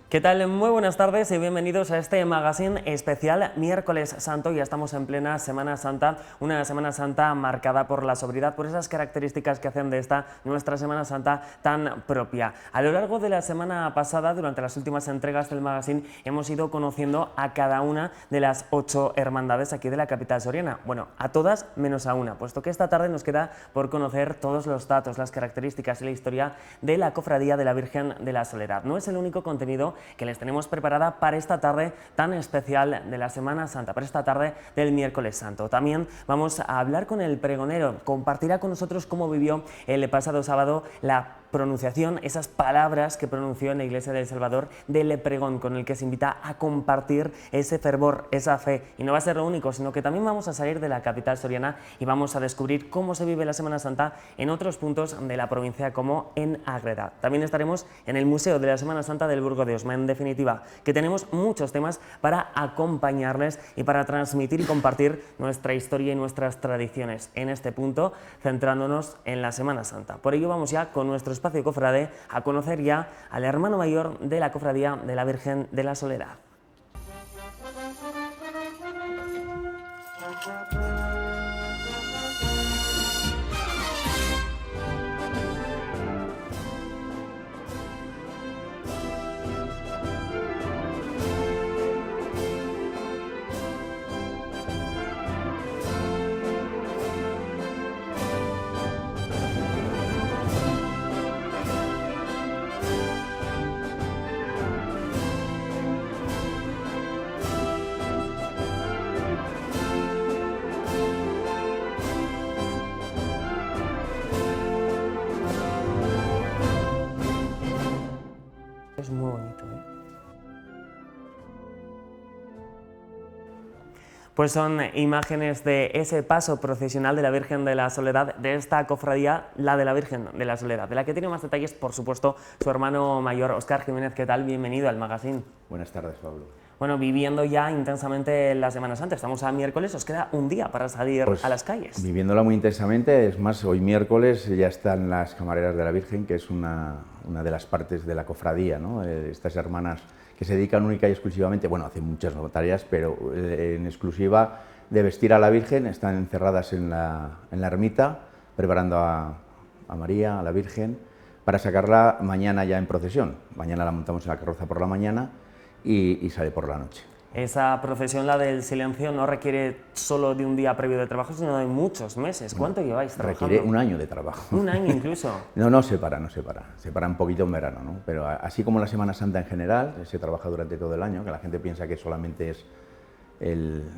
¿Qué tal? Muy buenas tardes y bienvenidos a este magazine especial Miércoles Santo. Ya estamos en plena Semana Santa, una Semana Santa marcada por la sobriedad, por esas características que hacen de esta nuestra Semana Santa tan propia. A lo largo de la semana pasada, durante las últimas entregas del magazine, hemos ido conociendo a cada una de las 8 hermandades aquí de la capital soriana. Bueno, a todas menos a una, puesto que esta tarde nos queda por conocer todos los datos, las características y la historia de la Cofradía de la Virgen de la Soledad. No es el único contenido que les tenemos preparada para esta tarde tan especial de la Semana Santa, para esta tarde del Miércoles Santo. También vamos a hablar con el pregonero, compartirá con nosotros cómo vivió el pasado sábado la pronunciación, esas palabras que pronunció en la Iglesia del Salvador del pregón, con el que se invita a compartir ese fervor, esa fe. Y no va a ser lo único, sino que también vamos a salir de la capital soriana y vamos a descubrir cómo se vive la Semana Santa en otros puntos de la provincia, como en Ágreda. También estaremos en el Museo de la Semana Santa del Burgo de Osma. En definitiva, que tenemos muchos temas para acompañarles y para transmitir y compartir nuestra historia y nuestras tradiciones en este punto, centrándonos en la Semana Santa. Por ello vamos ya con nuestro espacio cofrade a conocer ya al hermano mayor de la Cofradía de la Virgen de la Soledad. Es muy bonito, ¿eh? Pues son imágenes de ese paso procesional de la Virgen de la Soledad, de esta cofradía, la de la Virgen de la Soledad, de la que tiene más detalles, por supuesto, su hermano mayor, Óscar Jiménez. ¿Qué tal? Bienvenido al magazine. Buenas tardes, Pablo. Bueno, viviendo ya intensamente la Semana Santa, estamos a miércoles, os queda un día para salir a las calles. Viviéndola muy intensamente, es más, hoy miércoles ya están las camareras de la Virgen, que es una de las partes de la cofradía, ¿no? Estas hermanas que se dedican única y exclusivamente, bueno, hacen muchas tareas, pero en exclusiva de vestir a la Virgen, están encerradas en la ermita, preparando a María, a la Virgen, para sacarla mañana ya en procesión. Mañana la montamos en la carroza por la mañana y sale por la noche. Esa procesión, la del silencio, no requiere solo de un día previo de trabajo, sino de muchos meses. ¿Cuánto lleváis trabajando? Requiere un año de trabajo. ¿Un año incluso? No se para. Se para un poquito en verano, ¿no? Pero así como la Semana Santa en general, se trabaja durante todo el año, que la gente piensa que solamente es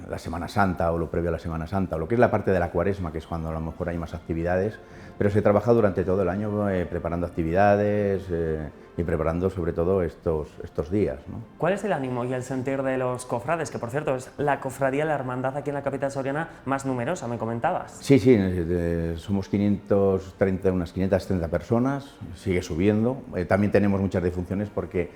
la Semana Santa o lo previo a la Semana Santa, o lo que es la parte de la Cuaresma, que es cuando a lo mejor hay más actividades, pero se trabaja durante todo el año preparando actividades y preparando sobre todo estos días, ¿no? ¿Cuál es el ánimo y el sentir de los cofrades? Que por cierto es la cofradía, la hermandad aquí en la capital soriana más numerosa, me comentabas. Sí, somos unas 530 personas, sigue subiendo. También tenemos muchas defunciones porque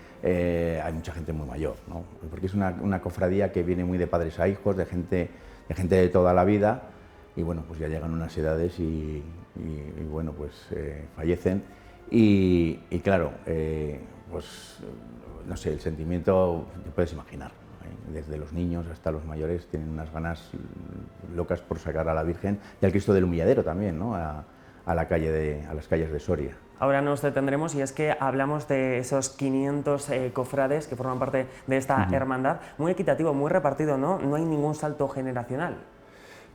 hay mucha gente muy mayor, ¿no? Porque es una cofradía que viene muy de padres a hijos, de gente de toda la vida, y bueno, pues ya llegan unas edades y bueno, pues fallecen. Y claro, pues no sé, el sentimiento te puedes imaginar, ¿eh? Desde los niños hasta los mayores tienen unas ganas locas por sacar a la Virgen y al Cristo del Humilladero también, ¿no? a las calles de Soria. Ahora nos detendremos y es que hablamos de esos 500 cofrades que forman parte de esta hermandad, muy equitativo, muy repartido, ¿no? No hay ningún salto generacional.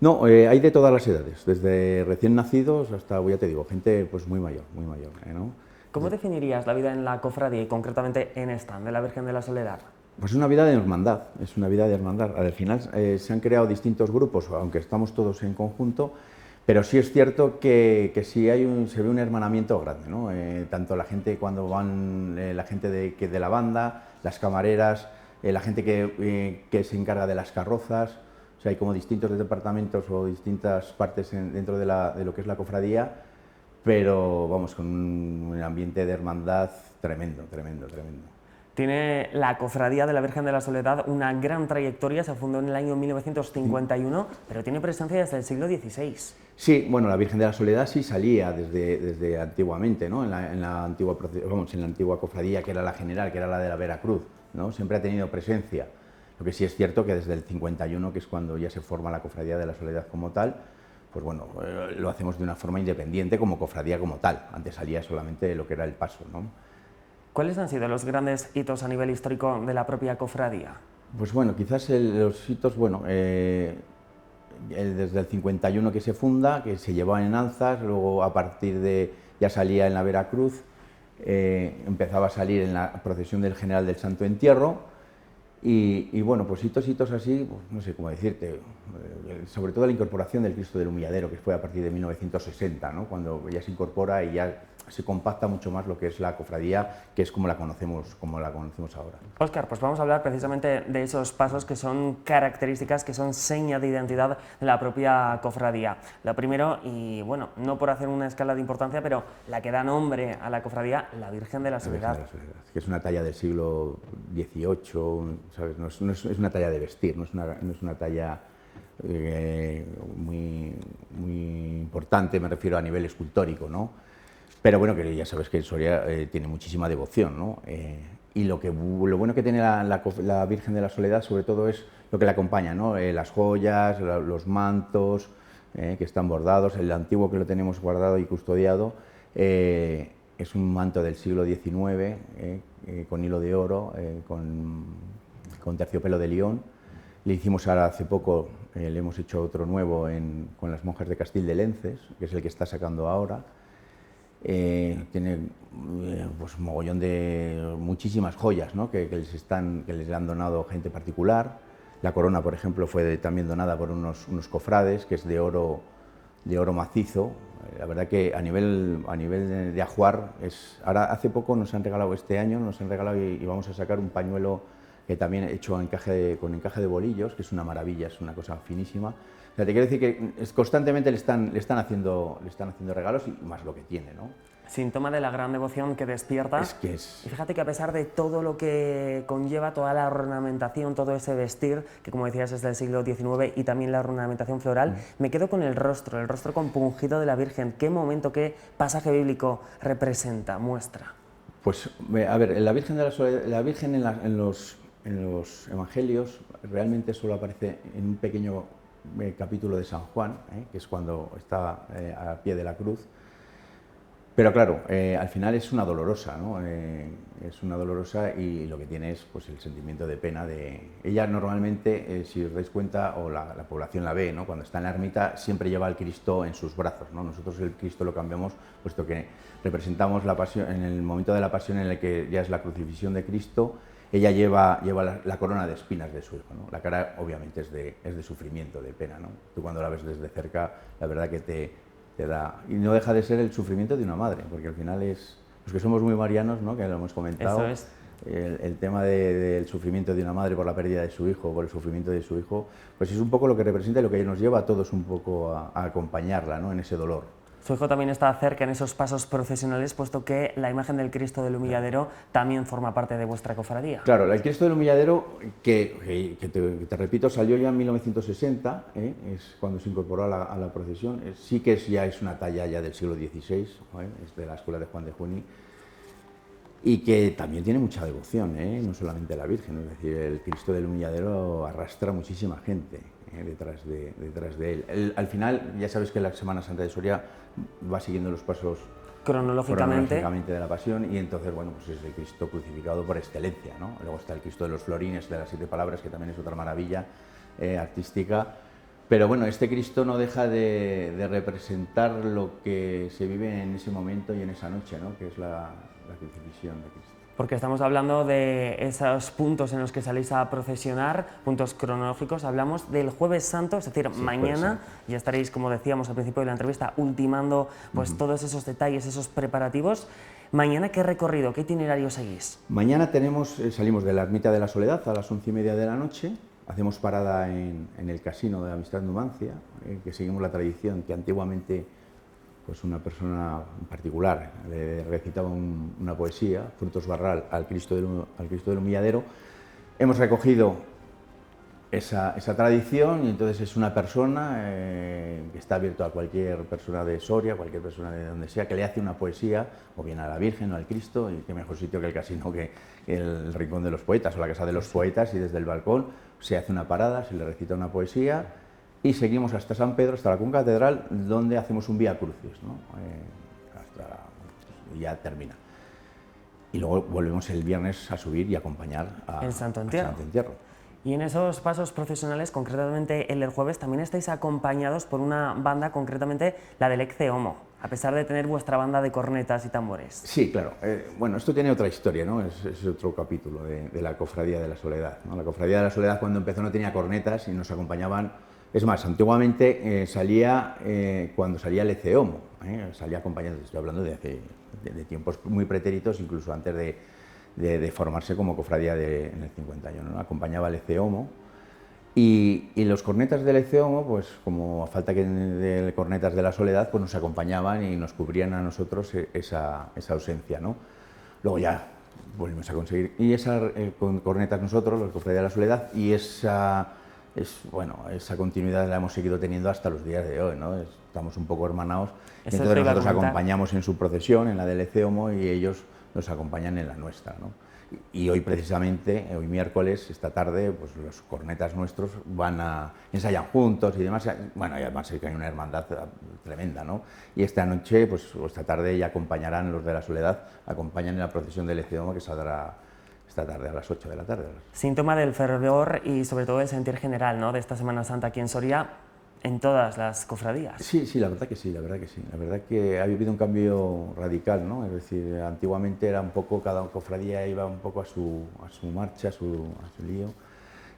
No, hay de todas las edades, desde recién nacidos hasta, ya te digo, gente pues muy mayor, ¿no? ¿Cómo definirías la vida en la cofradía y concretamente en esta, de la Virgen de la Soledad? Pues es una vida de hermandad, Al final se han creado distintos grupos, aunque estamos todos en conjunto, pero sí es cierto que sí se ve un hermanamiento grande, ¿no? Tanto la gente cuando van, la gente de la banda, las camareras, la gente que se encarga de las carrozas. O sea, hay como distintos departamentos o distintas partes dentro de lo que es la cofradía, pero vamos, con un ambiente de hermandad tremendo. Tiene la Cofradía de la Virgen de la Soledad una gran trayectoria, se fundó en el año 1951, pero tiene presencia desde el siglo XVI. Sí, bueno, la Virgen de la Soledad sí salía desde antiguamente, ¿no? En la antigua cofradía, que era la general, que era la de la Veracruz, ¿no? Siempre ha tenido presencia. Lo que sí es cierto que desde el 51, que es cuando ya se forma la Cofradía de la Soledad como tal, pues bueno, lo hacemos de una forma independiente como cofradía como tal. Antes salía solamente lo que era el paso, ¿no? ¿Cuáles han sido los grandes hitos a nivel histórico de la propia cofradía? Pues bueno, quizás los hitos, bueno, desde el 51 que se funda, que se llevaba en Alzas, luego a partir de, ya salía en la Veracruz, empezaba a salir en la procesión del General del Santo Entierro, y bueno, pues hitos así, pues no sé cómo decirte, sobre todo la incorporación del Cristo del Humilladero, que fue a partir de 1960, ¿no? Cuando ya se incorpora y ya se compacta mucho más lo que es la cofradía, que es como la conocemos ahora. Óscar, pues vamos a hablar precisamente de esos pasos que son características, que son señas de identidad de la propia cofradía. Lo primero, y bueno, no por hacer una escala de importancia, pero la que da nombre a la cofradía, la Virgen de la Soledad. Que es una talla del siglo XVIII, ¿sabes? No es una talla de vestir, no es una talla muy importante, me refiero a nivel escultórico, ¿no? Pero bueno, que ya sabes que Soria tiene muchísima devoción, ¿no? Y lo bueno que tiene la Virgen de la Soledad, sobre todo, es lo que la acompaña, ¿no? Las joyas, los mantos que están bordados, el antiguo que lo tenemos guardado y custodiado, es un manto del siglo XIX, con hilo de oro, con terciopelo de León. Le hicimos ahora hace poco, le hemos hecho otro nuevo con las monjas de Castil de Lences, que es el que está sacando ahora. Tiene pues un mogollón de muchísimas joyas, ¿no? que les han donado gente particular. La corona, por ejemplo, fue también donada por unos cofrades, que es de oro macizo. La verdad que a nivel de ajuar, ahora hace poco nos han regalado, este año nos han regalado y vamos a sacar un pañuelo que también he hecho con encaje de bolillos, que es una maravilla, es una cosa finísima. O sea, te quiero decir que constantemente le están haciendo regalos y más lo que tiene, ¿no? Síntoma de la gran devoción que despierta. Y fíjate que a pesar de todo lo que conlleva, toda la ornamentación, todo ese vestir, que como decías es del siglo XIX, y también la ornamentación floral, me quedo con el rostro compungido de la Virgen. ¿Qué momento, qué pasaje bíblico representa, muestra? Pues, a ver, la Virgen de la Soledad, la Virgen en los evangelios realmente solo aparece en un pequeño capítulo de San Juan, que es cuando está a pie de la cruz. Pero claro, al final es una dolorosa, ¿no? Es una dolorosa y lo que tiene es pues, el sentimiento de pena de... Ella normalmente, si os dais cuenta, o la población la ve, ¿no? Cuando está en la ermita siempre lleva al Cristo en sus brazos, ¿no? Nosotros el Cristo lo cambiamos puesto que representamos la pasión, en el momento de la pasión en el que ya es la crucifixión de Cristo, ella lleva la corona de espinas de su hijo, ¿no? La cara obviamente es de sufrimiento, de pena, ¿no? Tú cuando la ves desde cerca, la verdad que te da... Y no deja de ser el sufrimiento de una madre, porque al final es... Los que somos muy marianos, ¿no? Que lo hemos comentado, eso es. El tema del sufrimiento de una madre por la pérdida de su hijo, por el sufrimiento de su hijo, pues es un poco lo que representa y lo que nos lleva a todos un poco a acompañarla, ¿no? En ese dolor. Su hijo también está cerca en esos pasos procesionales, puesto que la imagen del Cristo del Humilladero también forma parte de vuestra cofradía. Claro, el Cristo del Humilladero, que te repito, salió ya en 1960, es cuando se incorporó a la procesión. Sí que ya es una talla ya del siglo XVI, es de la escuela de Juan de Juni, y que también tiene mucha devoción, no solamente la Virgen, es decir, el Cristo del Humilladero arrastra muchísima gente detrás de él. Al final, ya sabes que la Semana Santa de Soria va siguiendo los pasos cronológicamente de la Pasión, y entonces, bueno, pues es el Cristo crucificado por excelencia, ¿no? Luego está el Cristo de los Florines, de las 7 palabras, que también es otra maravilla artística. Pero bueno, este Cristo no deja de representar lo que se vive en ese momento y en esa noche, ¿no? Que es la crucifixión de Cristo. Porque estamos hablando de esos puntos en los que salís a procesionar, puntos cronológicos. Hablamos del Jueves Santo, es decir, sí, mañana ya estaréis, como decíamos al principio de la entrevista, ultimando pues, todos esos detalles, esos preparativos. Mañana, ¿qué recorrido, qué itinerario seguís? Mañana salimos de la Ermita de la Soledad a las 11:30 de la noche, hacemos parada en el Casino de Amistad Numancia, que seguimos la tradición que antiguamente pues una persona en particular le recitaba una poesía, Frutos Barral, al Cristo del Humilladero. Hemos recogido esa tradición y entonces es una persona que está abierto a cualquier persona de Soria, cualquier persona de donde sea, que le hace una poesía, o bien a la Virgen o al Cristo, y qué mejor sitio que el casino que el Rincón de los Poetas o la Casa de los Poetas, y desde el balcón se hace una parada, se le recita una poesía y seguimos hasta San Pedro, hasta la concatedral, donde hacemos un Vía Crucis, ¿no? Y ya termina. Y luego volvemos el viernes a subir y acompañar el Santo Entierro. Y en esos pasos procesionales, concretamente el del jueves, también estáis acompañados por una banda, concretamente la del Ecce Homo, a pesar de tener vuestra banda de cornetas y tambores. Sí, claro. Bueno, esto tiene otra historia, ¿no? Es otro capítulo de la Cofradía de la Soledad, ¿no? La Cofradía de la Soledad, cuando empezó, no tenía cornetas y nos acompañaban. Es más, antiguamente salía cuando salía el Ecce Homo, salía acompañado. Estoy hablando de tiempos muy pretéritos, incluso antes de formarse como cofradía en el 51, ¿no? Acompañaba al Ecce Homo y los cornetas del Ecce Homo, pues como a falta de cornetas de la Soledad, pues nos acompañaban y nos cubrían a nosotros esa ausencia, ¿no? Luego ya volvimos a conseguir, y con cornetas nosotros, los cofradías de la Soledad, y esa continuidad la hemos seguido teniendo hasta los días de hoy, ¿no? Estamos un poco hermanados, y entonces nosotros acompañamos en su procesión, en la del Ecce Homo, y ellos nos acompañan en la nuestra, ¿no? Y hoy precisamente, hoy miércoles, esta tarde, pues los cornetas nuestros ensayan juntos y demás. Bueno, y además hay una hermandad tremenda, ¿no? Y esta noche, pues esta tarde ya acompañarán los de la Soledad, acompañan en la procesión del Ecce Homo, que saldrá esta tarde a las 8 de la tarde. Síntoma del fervor y sobre todo del sentir general, ¿no?, de esta Semana Santa aquí en Soria, en todas las cofradías. Sí, la verdad que sí, la verdad que ha habido un cambio radical, ¿no? Es decir, antiguamente era un poco, cada cofradía iba un poco a su marcha, a su lío,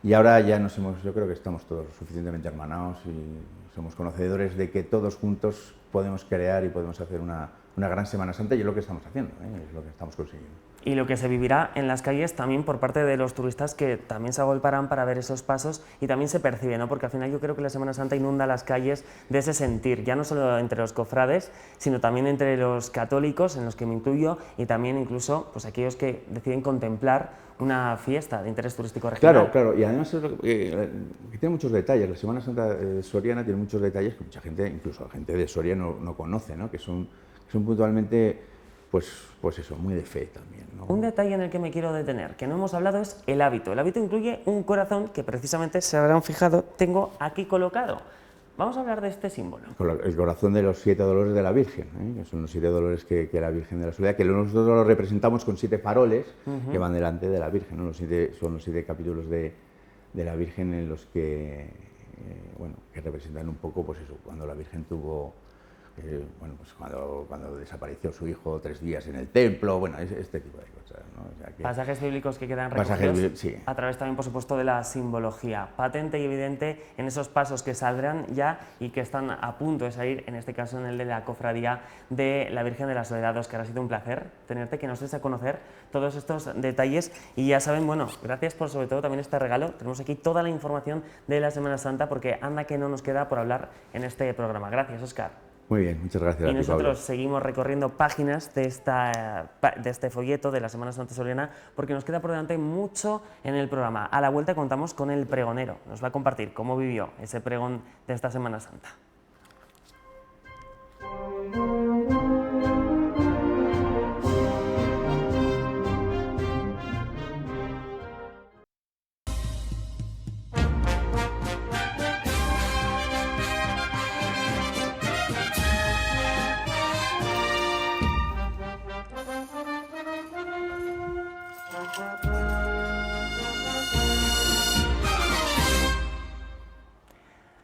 y ahora ya yo creo que estamos todos suficientemente hermanados y somos conocedores de que todos juntos podemos crear y podemos hacer una gran Semana Santa, y es lo que estamos haciendo, es lo que estamos consiguiendo. Y lo que se vivirá en las calles también por parte de los turistas, que también se agolparán para ver esos pasos, y también se percibe, ¿no? Porque al final yo creo que la Semana Santa inunda las calles de ese sentir, ya no solo entre los cofrades, sino también entre los católicos, en los que me incluyo, y también incluso pues aquellos que deciden contemplar una fiesta de interés turístico regional. Claro, y además es que tiene muchos detalles. La Semana Santa soriana tiene muchos detalles que mucha gente, incluso la gente de Soria, no conoce, ¿no? Que son puntualmente, pues eso, muy de fe también, ¿no? Un detalle en el que me quiero detener, que no hemos hablado, es el hábito. El hábito incluye un corazón que precisamente, se habrán fijado, tengo aquí colocado. Vamos a hablar de este símbolo. El corazón de los 7 dolores de la Virgen, que son los 7 dolores que la Virgen de la Soledad, que nosotros lo representamos con 7 faroles que van delante de la Virgen, ¿no? Son los 7 capítulos de la Virgen en los que representan un poco, pues eso, cuando la Virgen tuvo... pues cuando desapareció su hijo 3 días en el templo, bueno, este tipo de cosas, ¿no? O sea pasajes bíblicos que quedan recogidos sí, a través también, por supuesto, de la simbología, patente y evidente en esos pasos que saldrán ya y que están a punto de salir, en este caso en el de la Cofradía de la Virgen de la Soledad. Óscar, ha sido un placer tenerte, que nos des a conocer todos estos detalles, y ya saben, bueno, gracias por sobre todo también este regalo. Tenemos aquí toda la información de la Semana Santa, porque anda que no nos queda por hablar en este programa. Gracias, Óscar. Muy bien, muchas gracias. Y nosotros seguimos recorriendo páginas de este folleto de la Semana Santa Soriana, porque nos queda por delante mucho en el programa. A la vuelta contamos con el pregonero. Nos va a compartir cómo vivió ese pregón de esta Semana Santa.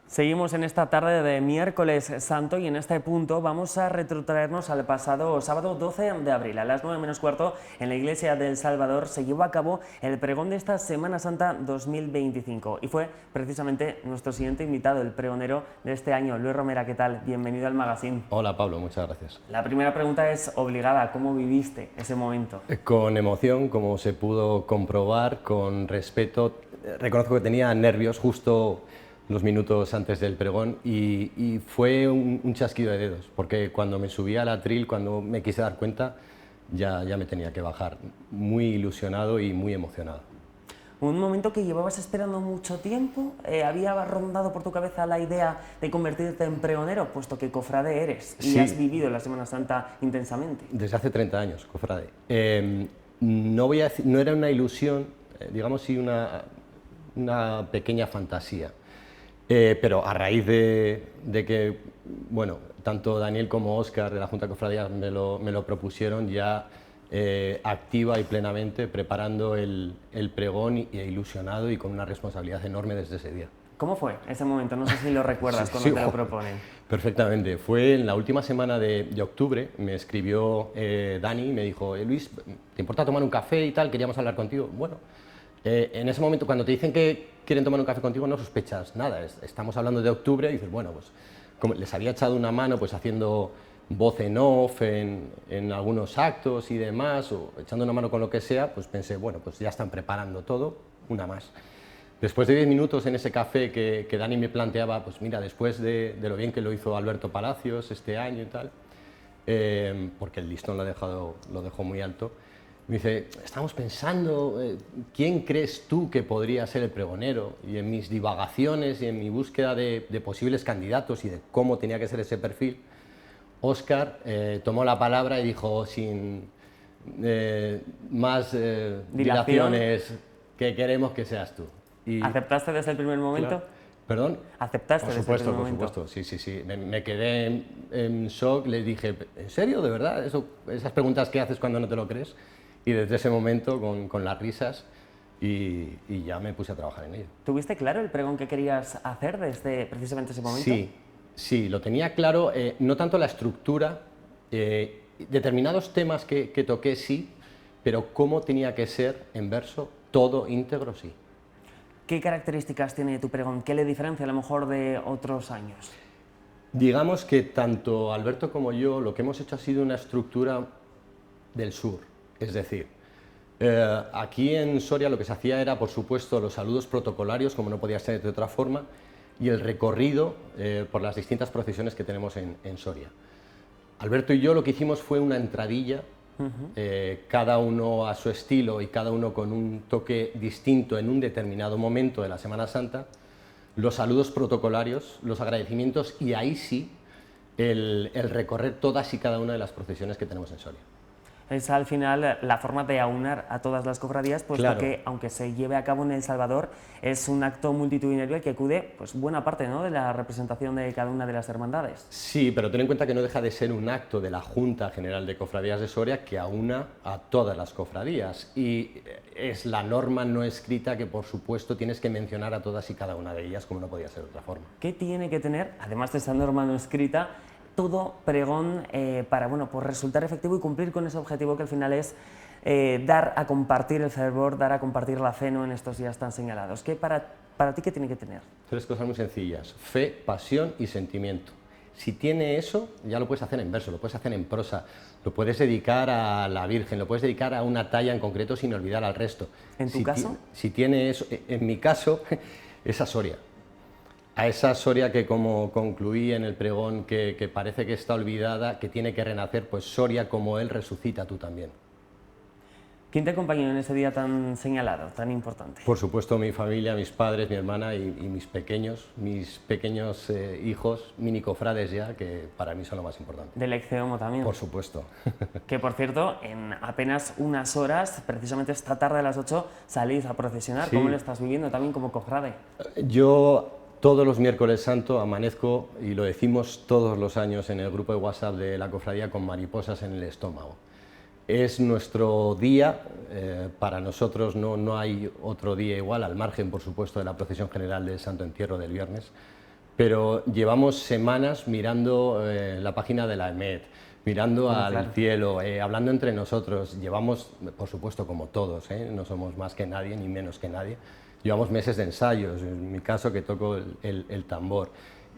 Seguimos en esta tarde de miércoles santo, y en este punto vamos a retrotraernos al pasado sábado 12 de abril. A las 9 menos cuarto, en la iglesia del Salvador, se llevó a cabo el pregón de esta Semana Santa 2025, y fue precisamente nuestro siguiente invitado, el pregonero de este año, Luis Romera. ¿Qué tal? Bienvenido al magazine. Hola Pablo, muchas gracias. La primera pregunta es obligada: ¿cómo viviste ese momento? Con emoción, como se pudo comprobar, con respeto. Reconozco que tenía nervios justo los minutos antes del pregón y fue un chasquido de dedos, porque cuando me subí al atril, cuando me quise dar cuenta, ya me tenía que bajar, muy ilusionado y muy emocionado. Un momento que llevabas esperando mucho tiempo, ¿había rondado por tu cabeza la idea de convertirte en pregonero, puesto que cofrade eres y Sí. has vivido la Semana Santa intensamente? Desde hace 30 años, cofrade. No voy a decir, no era una ilusión, digamos sí una pequeña fantasía, pero a raíz de que, bueno, tanto Daniel como Óscar de la Junta de Cofradías me lo propusieron, ya activa y plenamente preparando el pregón e ilusionado y con una responsabilidad enorme desde ese día. ¿Cómo fue ese momento? No sé si lo recuerdas cuando te lo proponen. Perfectamente. Fue en la última semana de octubre, me escribió Dani y me dijo, Luis, ¿te importa tomar un café y tal? Queríamos hablar contigo. Bueno, en ese momento, cuando te dicen que quieren tomar un café contigo, no sospechas nada. Estamos hablando de octubre y dices, bueno, pues como les había echado una mano pues haciendo voz en off en algunos actos y demás, o echando una mano con lo que sea, pues pensé, bueno, pues ya están preparando todo, una más. Después de 10 minutos en ese café que Dani me planteaba, pues mira, después de lo bien que lo hizo Alberto Palacios este año y tal, porque el listón lo dejó muy alto, me dice, estamos pensando, ¿quién crees tú que podría ser el pregonero? Y en mis divagaciones y en mi búsqueda de posibles candidatos y de cómo tenía que ser ese perfil, Óscar tomó la palabra y dijo, sin más dilaciones, que queremos que seas tú. Y, ¿Aceptaste desde el primer momento? Claro. ¿Perdón? ¿Aceptaste desde el primer momento? Por supuesto, sí. Me quedé en shock, les dije, ¿en serio, de verdad? Esas preguntas que haces cuando no te lo crees. Y desde ese momento, con las risas, y ya me puse a trabajar en ello. ¿Tuviste claro el pregón que querías hacer desde precisamente ese momento? Sí, lo tenía claro, no tanto la estructura, determinados temas que toqué sí, pero cómo tenía que ser en verso, todo íntegro sí. ¿Qué características tiene tu pregón? ¿Qué le diferencia a lo mejor de otros años? Digamos que tanto Alberto como yo lo que hemos hecho ha sido una estructura del sur, es decir, aquí en Soria lo que se hacía era, por supuesto, los saludos protocolarios, como no podía ser de otra forma, y el recorrido por las distintas procesiones que tenemos en Soria. Alberto y yo lo que hicimos fue una entradilla, cada uno a su estilo y cada uno con un toque distinto en un determinado momento de la Semana Santa, los saludos protocolarios, los agradecimientos y ahí sí el recorrer todas y cada una de las procesiones que tenemos en Soria. Es al final la forma de aunar a todas las cofradías, puesto Claro. que, aunque se lleve a cabo en El Salvador, es un acto multitudinario al que acude pues, buena parte, ¿no?, de la representación de cada una de las hermandades. Sí, pero ten en cuenta que no deja de ser un acto de la Junta General de Cofradías de Soria que aúna a todas las cofradías y es la norma no escrita que, por supuesto, tienes que mencionar a todas y cada una de ellas, como no podía ser de otra forma. ¿Qué tiene que tener, además de esa norma no escrita, todo pregón para bueno, pues resultar efectivo y cumplir con ese objetivo que al final es dar a compartir el fervor, dar a compartir la fe, ¿no?, en estos días tan señalados? ¿Qué para ti qué tiene que tener? 3 cosas muy sencillas: fe, pasión y sentimiento. Si tiene eso, ya lo puedes hacer en verso, lo puedes hacer en prosa, lo puedes dedicar a la Virgen, lo puedes dedicar a una talla en concreto sin olvidar al resto. ¿En tu caso? Si tiene eso, en mi caso, es a Soria. A esa Soria que, como concluí en el pregón, que parece que está olvidada, que tiene que renacer, pues Soria, como Él, resucita tú también. ¿Quién te acompañó en ese día tan señalado, tan importante? Por supuesto mi familia, mis padres, mi hermana y mis pequeños hijos, mini cofrades ya, que para mí son lo más importante. Del Exceomo también. Por supuesto. Que, por cierto, en apenas unas horas, precisamente esta tarde a las 8, salís a procesionar. Sí. ¿Cómo lo estás viviendo también como cofrade? Yo todos los miércoles santo amanezco, y lo decimos todos los años en el grupo de WhatsApp de la cofradía, con mariposas en el estómago. Es nuestro día, para nosotros no hay otro día igual, al margen, por supuesto, de la procesión general del Santo Entierro del viernes, pero llevamos semanas mirando la página de la EMET, mirando al cielo, hablando entre nosotros. Llevamos, por supuesto, como todos, no somos más que nadie ni menos que nadie, llevamos meses de ensayos, en mi caso que toco el tambor,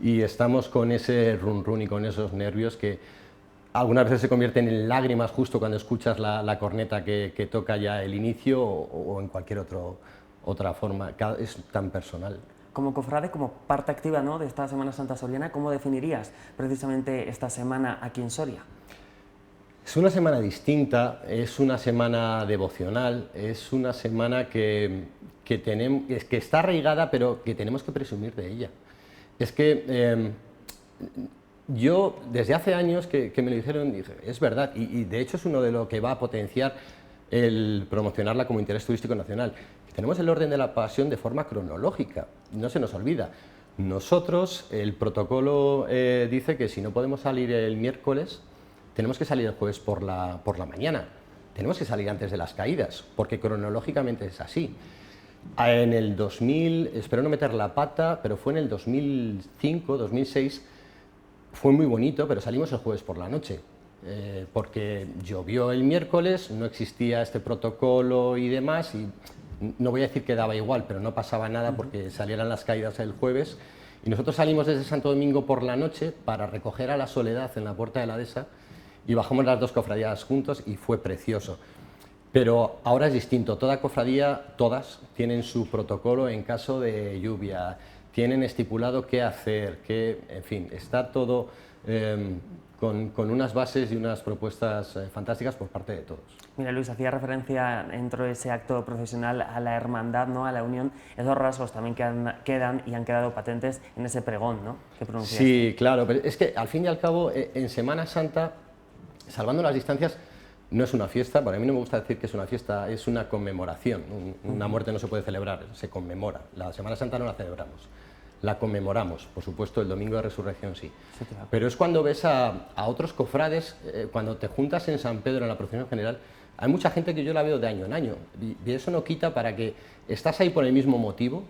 y estamos con ese run run y con esos nervios que algunas veces se convierten en lágrimas justo cuando escuchas la corneta que toca ya el inicio o en cualquier otra forma. Es tan personal. como cofrade, como parte activa, ¿no?, de esta Semana Santa soriana, ¿cómo definirías precisamente esta semana aquí en Soria? Es una semana distinta, es una semana devocional, es una semana que está arraigada, pero que tenemos que presumir de ella. Es que yo, desde hace años que me lo dijeron, dije, es verdad, y de hecho es uno de lo que va a potenciar el promocionarla como interés turístico nacional. Tenemos el orden de la pasión de forma cronológica, no se nos olvida. Nosotros, el protocolo dice que si no podemos salir el miércoles, tenemos que salir el jueves por la mañana, tenemos que salir antes de las caídas, porque cronológicamente es así. En el 2000, espero no meter la pata, pero fue en el 2005, 2006, fue muy bonito, pero salimos el jueves por la noche, porque llovió el miércoles, no existía este protocolo y demás, y no voy a decir que daba igual, pero no pasaba nada porque salieran las caídas el jueves, y nosotros salimos desde Santo Domingo por la noche para recoger a la Soledad en la Puerta de la Dehesa, y bajamos las dos cofradías juntos y fue precioso. Pero ahora es distinto, toda cofradía, todas, tienen su protocolo en caso de lluvia, tienen estipulado qué hacer, en fin, está todo con unas bases y unas propuestas fantásticas por parte de todos. Mira, Luis, hacía referencia dentro de ese acto profesional a la hermandad, ¿no?, a la unión. Esos rasgos también quedan y han quedado patentes en ese pregón, ¿no?, que pronunciaste. Sí, claro, pero es que al fin y al cabo, en Semana Santa, salvando las distancias, no es una fiesta, para mí no me gusta decir que es una fiesta, es una conmemoración. Una muerte no se puede celebrar, se conmemora. La Semana Santa no la celebramos, la conmemoramos, por supuesto, el Domingo de Resurrección sí. Sí, claro. Pero es cuando ves a otros cofrades, cuando te juntas en San Pedro en la procesión general, hay mucha gente que yo la veo de año en año, y eso no quita para que estás ahí por el mismo motivo,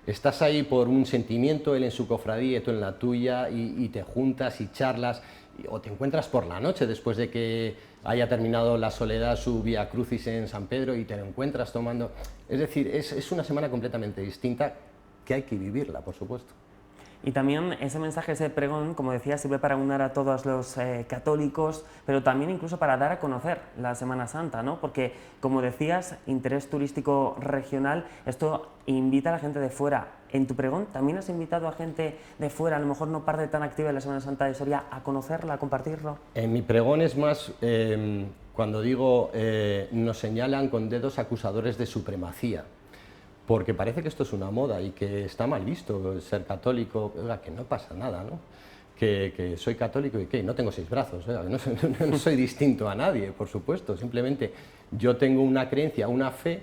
estás ahí por un sentimiento, él en su cofradía y tú en la tuya, y te juntas y charlas, o te encuentras por la noche después de que haya terminado la Soledad su Vía Crucis en San Pedro y te lo encuentras tomando. Es decir, es una semana completamente distinta que hay que vivirla, por supuesto. Y también ese mensaje, ese pregón, como decía, sirve para unir a todos los católicos, pero también incluso para dar a conocer la Semana Santa, ¿no? Porque, como decías, interés turístico regional, esto invita a la gente de fuera. En tu pregón también has invitado a gente de fuera, a lo mejor no parte tan activa en la Semana Santa de Soria, a conocerla, a compartirlo. En mi pregón es más, cuando digo, nos señalan con dedos acusadores de supremacía. Porque parece que esto es una moda y que está mal visto ser católico, oiga, que no pasa nada, ¿no? Que soy católico y que no tengo 6 brazos, oiga, no soy distinto a nadie, por supuesto, simplemente yo tengo una creencia, una fe,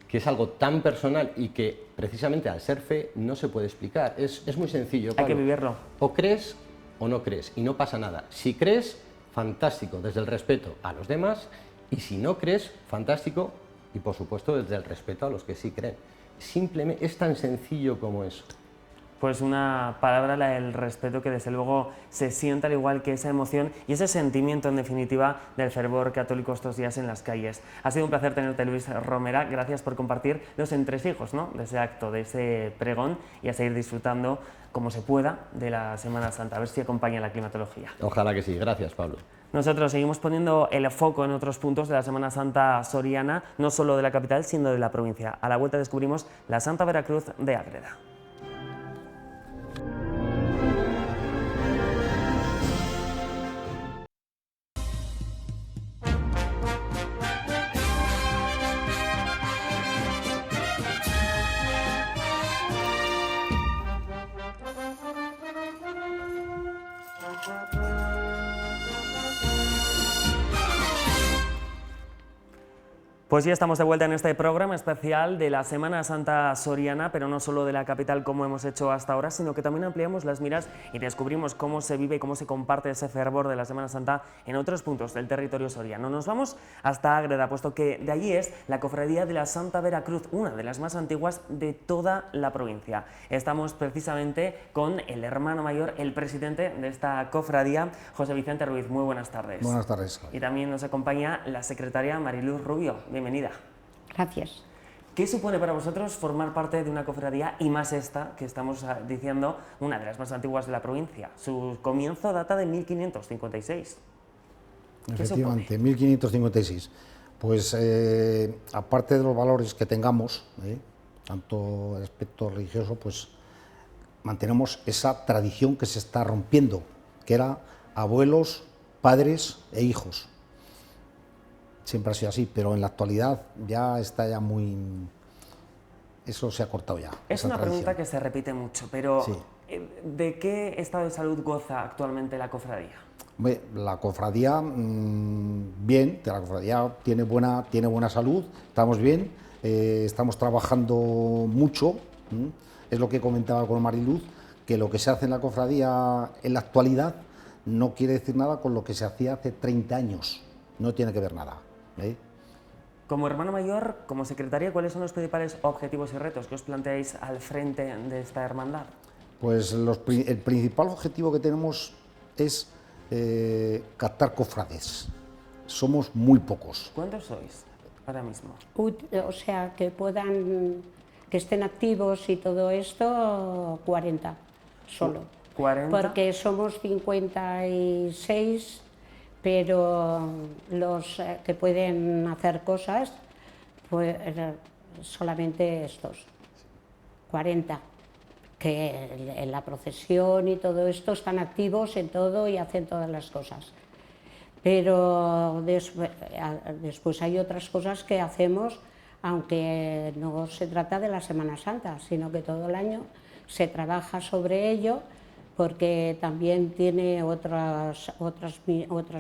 que es algo tan personal y que precisamente al ser fe no se puede explicar, es muy sencillo. Hay que vivirlo. O crees o no crees y no pasa nada. Si crees, fantástico, desde el respeto a los demás, y si no crees, fantástico, y por supuesto desde el respeto a los que sí creen. Simplemente es tan sencillo como eso. Pues una palabra, la del respeto, que desde luego se siente al igual que esa emoción y ese sentimiento en definitiva del fervor católico estos días en las calles. Ha sido un placer tenerte, Luis Romera, gracias por compartir los entresijos, ¿no?, de ese acto, de ese pregón, y a seguir disfrutando como se pueda de la Semana Santa, a ver si acompaña la climatología. Ojalá que sí, gracias Pablo. Nosotros seguimos poniendo el foco en otros puntos de la Semana Santa soriana, no solo de la capital, sino de la provincia. A la vuelta descubrimos la Santa Veracruz de Ágreda. Pues ya estamos de vuelta en este programa especial de la Semana Santa soriana, pero no solo de la capital como hemos hecho hasta ahora, sino que también ampliamos las miras y descubrimos cómo se vive y cómo se comparte ese fervor de la Semana Santa en otros puntos del territorio soriano. Nos vamos hasta Ágreda, puesto que de allí es la cofradía de la Santa Veracruz, una de las más antiguas de toda la provincia. Estamos precisamente con el hermano mayor, el presidente de esta cofradía, José Vicente Ruiz. Muy buenas tardes. Buenas tardes. Y también nos acompaña la secretaria Mariluz Rubio. Bienvenida. Gracias. ¿Qué supone para vosotros formar parte de una cofradía, y más esta, que estamos diciendo, una de las más antiguas de la provincia? Su comienzo data de 1556. Efectivamente, 1556. Pues aparte de los valores que tengamos, tanto el aspecto religioso, pues mantenemos esa tradición que se está rompiendo, que era abuelos, padres e hijos. Siempre ha sido así, pero en la actualidad ya está ya muy... Eso se ha cortado ya. Es una pregunta que se repite mucho, pero sí. ¿De qué estado de salud goza actualmente la cofradía? La cofradía, bien, la cofradía tiene buena salud, estamos bien, estamos trabajando mucho, es lo que comentaba con Mariluz, que lo que se hace en la cofradía en la actualidad no quiere decir nada con lo que se hacía hace 30 años, no tiene que ver nada. Como hermano mayor, como secretaria, ¿cuáles son los principales objetivos y retos que os planteáis al frente de esta hermandad? Pues el principal objetivo que tenemos es captar cofrades. Somos muy pocos. ¿Cuántos sois ahora mismo? O sea, que estén activos y todo esto, 40 solo. 40. Porque somos 56, pero los que pueden hacer cosas, pues solamente estos, 40. Que en la procesión y todo esto están activos en todo y hacen todas las cosas. Pero después hay otras cosas que hacemos, aunque no se trata de la Semana Santa, sino que todo el año se trabaja sobre ello, porque también tiene otras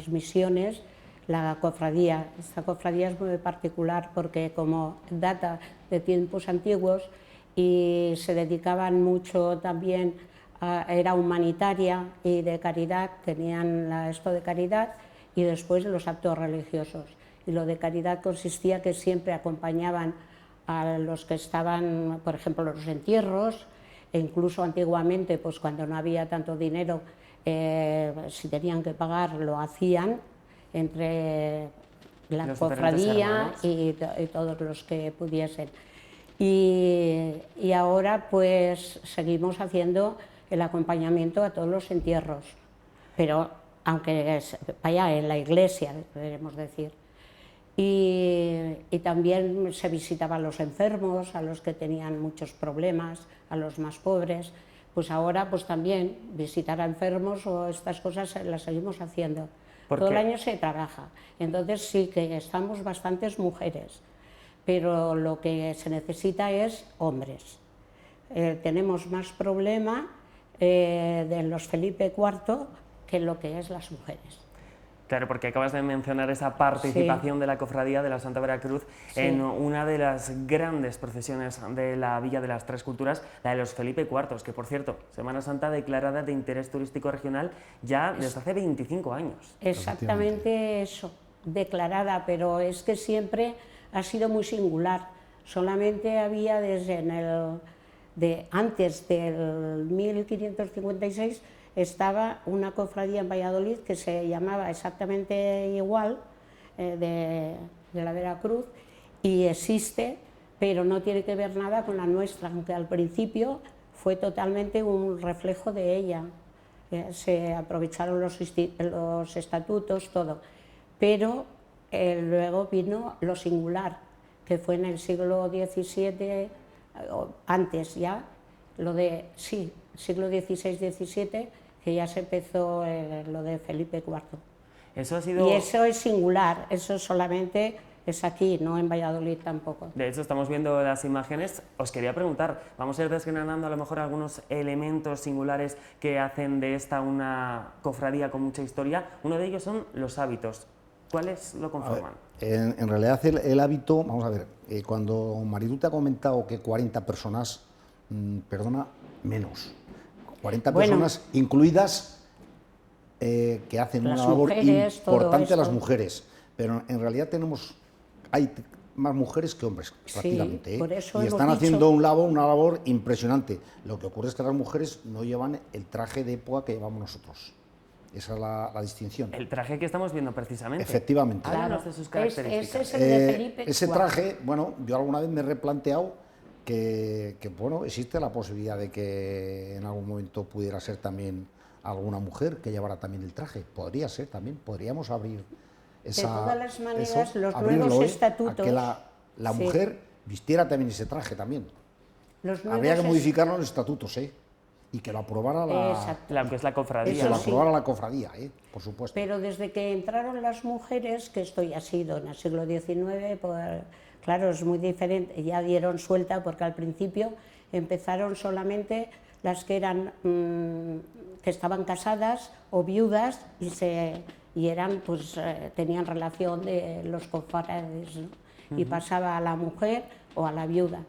misiones la cofradía. Esta cofradía es muy particular porque como data de tiempos antiguos y se dedicaban mucho también, era humanitaria y de caridad, tenían esto de caridad y después los actos religiosos. Y lo de caridad consistía que siempre acompañaban a los que estaban, por ejemplo, los entierros, e incluso antiguamente, pues cuando no había tanto dinero, si tenían que pagar, lo hacían entre la cofradía y todos los que pudiesen. Y ahora pues seguimos haciendo el acompañamiento a todos los entierros, pero aunque vaya en la iglesia, podemos decir. Y también se visitaban a los enfermos, a los que tenían muchos problemas, a los más pobres. Pues ahora pues también visitar a enfermos o estas cosas las seguimos haciendo. Todo el año se trabaja. Entonces sí que estamos bastantes mujeres, pero lo que se necesita es hombres. Tenemos más problema de los Felipe IV que lo que es las mujeres. Claro, porque acabas de mencionar esa participación de la Cofradía de la Santa Veracruz en una de las grandes procesiones de la Villa de las Tres Culturas, la de los Felipe IV, que por cierto, Semana Santa declarada de interés turístico regional ya desde hace 25 años. Exactamente eso, declarada, pero es que siempre ha sido muy singular. Solamente había antes del 1556 estaba una cofradía en Valladolid que se llamaba exactamente igual, de la Veracruz, y existe, pero no tiene que ver nada con la nuestra, aunque al principio fue totalmente un reflejo de ella. Se aprovecharon los estatutos, todo, pero luego vino lo singular, que fue en el siglo XVII, antes ya, siglo XVI-XVII, que ya se empezó lo de Felipe IV. Eso ha sido... Y eso es singular, eso solamente es aquí, no en Valladolid tampoco. De hecho, estamos viendo las imágenes. Os quería preguntar, vamos a ir desgranando a lo mejor algunos elementos singulares que hacen de esta una cofradía con mucha historia. Uno de ellos son los hábitos. ¿Cuáles lo conforman? En realidad el hábito, vamos a ver, cuando Marilu te ha comentado que 40 personas, perdona, menos, 40 personas incluidas que hacen una labor importante a las mujeres, pero en realidad hay más mujeres que hombres prácticamente, por eso y están haciendo una labor impresionante. Lo que ocurre es que las mujeres no llevan el traje de época que llevamos nosotros. Esa es la distinción. El traje que estamos viendo precisamente. Efectivamente. Háblanos de sus características. Ese es el de Felipe IV. Ese traje, bueno, yo alguna vez me he replanteado que bueno, existe la posibilidad de que en algún momento pudiera ser también alguna mujer que llevara también el traje. Podría ser también, podríamos abrir esa... De todas las maneras, los nuevos estatutos... a que la mujer vistiera también ese traje también. Los Habría que nuevos modificar los estatutos, y que lo aprobara la, Exacto. La que es la y cofradía. que lo Eso sí. aprobara la cofradía, por supuesto. Pero desde que entraron las mujeres, que esto ya ha sido en el siglo XIX, pues, claro, es muy diferente, ya dieron suelta porque al principio empezaron solamente las que eran que estaban casadas o viudas y eran, pues, tenían relación de los cofrades, ¿no? Y pasaba a la mujer o a la viuda,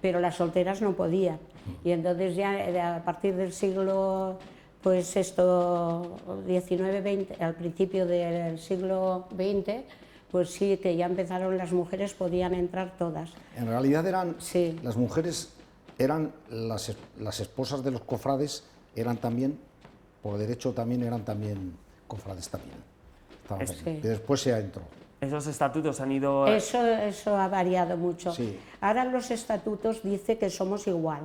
pero las solteras no podían. Y entonces ya a partir del siglo, pues esto, XIX, XX, al principio del siglo XX, pues sí, que ya empezaron las mujeres, podían entrar todas. En realidad Sí. las mujeres eran las esposas de los cofrades, eran también, por derecho también, eran también cofrades también. Estaban Sí. ahí. Y después se entró. Esos estatutos han ido... Eso ha variado mucho. Sí. Ahora los estatutos dice que somos igual.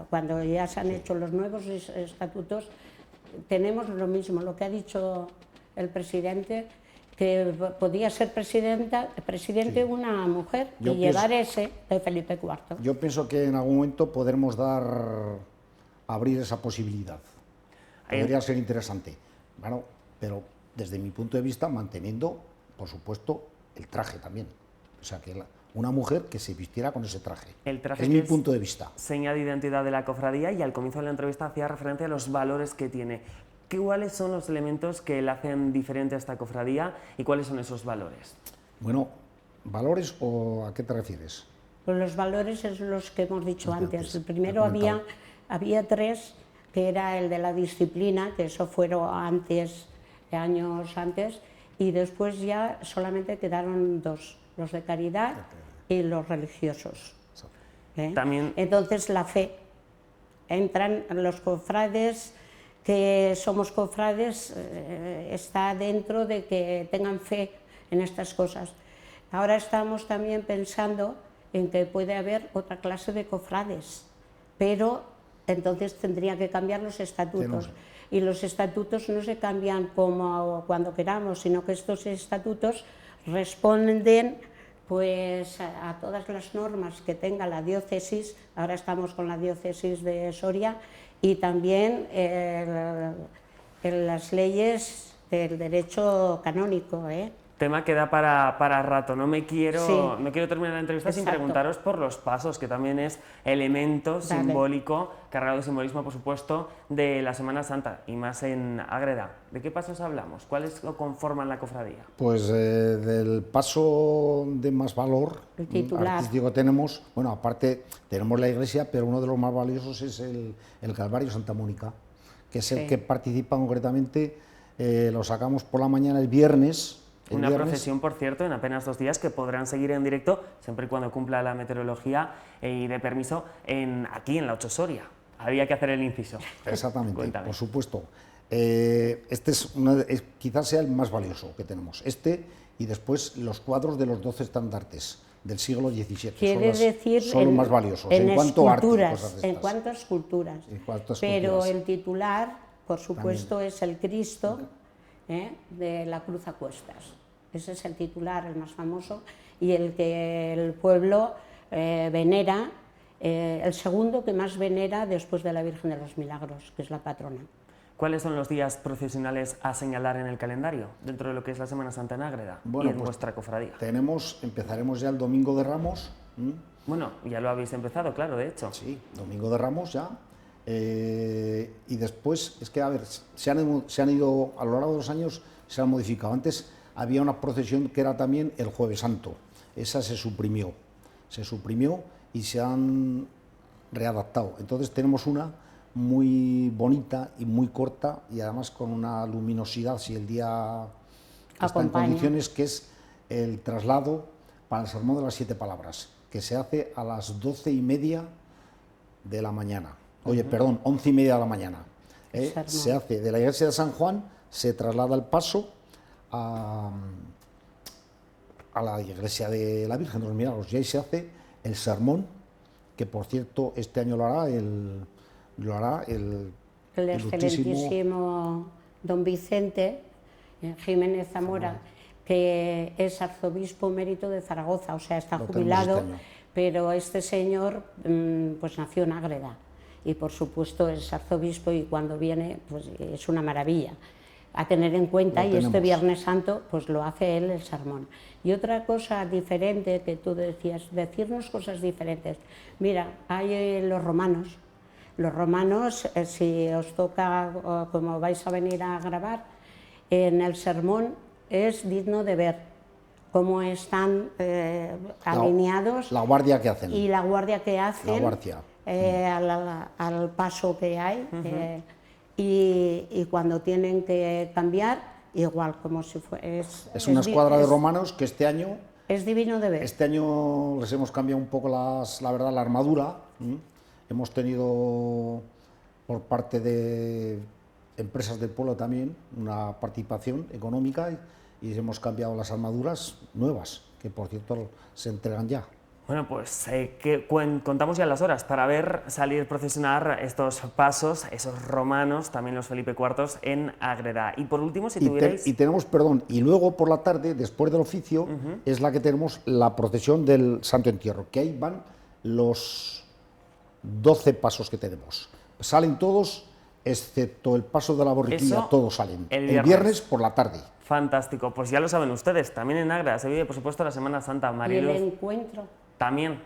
Cuando ya se han hecho los nuevos estatutos, tenemos lo mismo, lo que ha dicho el presidente, que podía ser presidente una mujer Yo y llevar ese de Felipe IV. Yo pienso que en algún momento podremos abrir esa posibilidad. Podría ser interesante. Bueno, pero desde mi punto de vista manteniendo, por supuesto, el traje también. O sea, que una mujer que se vistiera con ese traje. El traje es que mi es punto de vista. seña de identidad de la cofradía, y al comienzo de la entrevista hacía referencia a los valores que tiene. ¿Cuáles son los elementos que le hacen diferente a esta cofradía y cuáles son esos valores? Bueno, ¿valores o a qué te refieres? Pues los valores es los que hemos dicho Los de antes. antes, El primero he comentado. había tres, que era el de la disciplina, que eso fueron años antes, y después ya solamente quedaron dos, los de caridad y los religiosos. También- Entonces la fe, entran los cofrades, que somos cofrades, está dentro de que tengan fe en estas cosas. Ahora estamos también pensando en que puede haber otra clase de cofrades, pero entonces tendría que cambiar los estatutos. Y los estatutos no se cambian como cuando queramos, sino que estos estatutos responden pues a todas las normas que tenga la diócesis. Ahora estamos con la diócesis de Soria, y también en las leyes del derecho canónico. Tema que da para rato. No quiero terminar la entrevista sin Exacto. preguntaros por los pasos, que también es elemento Dale. simbólico, cargado de simbolismo, por supuesto, de la Semana Santa, y más en Ágreda. ¿De qué pasos hablamos? ¿Cuáles lo conforman la cofradía? Pues del paso de más valor El titular. artístico que tenemos, bueno, aparte tenemos la iglesia, pero uno de los más valiosos es el Calvario Santa Mónica, que es el que participa concretamente, lo sacamos por la mañana el viernes. Una procesión, por cierto, en apenas 2 días, que podrán seguir en directo, siempre y cuando cumpla la meteorología y de permiso, aquí en la 8 Soria. Había que hacer el inciso. Exactamente, Cuéntame. por supuesto. Este quizás sea el más valioso que tenemos. Y después los cuadros de los 12 estandartes del siglo XVII. Quiere decir son los más valiosos en cuanto a arte y esculturas, cosas de en estas. cuanto a esculturas. En cuanto a Pero esculturas. el titular, por supuesto, es el Cristo de la Cruz a Cuestas. Ese es el titular, el más famoso, y el que el pueblo venera, el segundo que más venera después de la Virgen de los Milagros, que es la patrona. ¿Cuáles son los días procesionales a señalar en el calendario, dentro de lo que es la Semana Santa en Ágreda y en vuestra cofradía? Empezaremos ya el Domingo de Ramos. Bueno, ya lo habéis empezado, claro, de hecho. Sí, Domingo de Ramos ya. Y después, es que, a ver, se han ido, a lo largo de los años, se han modificado. Antes había una procesión que era también el Jueves Santo. Esa se suprimió y se han readaptado. Entonces tenemos una muy bonita y muy corta, y además con una luminosidad, si el día está en Acompaña. condiciones, que es el traslado para el Sermón de las 7 Palabras, que se hace a las 12:30 de la mañana. Oye, perdón, 11:30 de la mañana. Sermón. Se hace de la iglesia de San Juan, se traslada el paso a la iglesia de la Virgen de los Milagros, y ahí se hace el sermón, que por cierto este año lo hará el El ilustrísimo excelentísimo don Vicente Jiménez Zamora, que es arzobispo emérito de Zaragoza, o sea, está Lo tenemos jubilado, este año. pero este señor pues nació en Ágreda y por supuesto es arzobispo y cuando viene pues es una maravilla a tener en cuenta, y este Viernes Santo pues lo hace él el sermón. Y otra cosa diferente que tú decías, decirnos cosas diferentes. Mira, hay los romanos, si os toca, como vais a venir a grabar, en el sermón es digno de ver cómo están alineados. La guardia que hacen. Y la guardia que hacen. La guardia. Al paso que hay. Y cuando tienen que cambiar, igual, como si fuera... Es una escuadra de romanos que este año... Es divino de ver. Este año les hemos cambiado un poco la verdad, la armadura. Hemos tenido por parte de empresas del pueblo también una participación económica y hemos cambiado las armaduras nuevas, que por cierto se entregan ya. Bueno, pues contamos ya las horas para ver salir procesionar estos pasos, esos romanos, también los Felipe IV en Ágreda. Y por último, si tuvierais... Y luego por la tarde, después del oficio, es la que tenemos la procesión del Santo Entierro, que ahí van los 12 pasos que tenemos. Salen todos, excepto el paso de la borriquilla, todos salen. El viernes por la tarde. Fantástico, pues ya lo saben ustedes, también en Ágreda se vive, por supuesto, la Semana Santa. Mariluz, y el encuentro. También.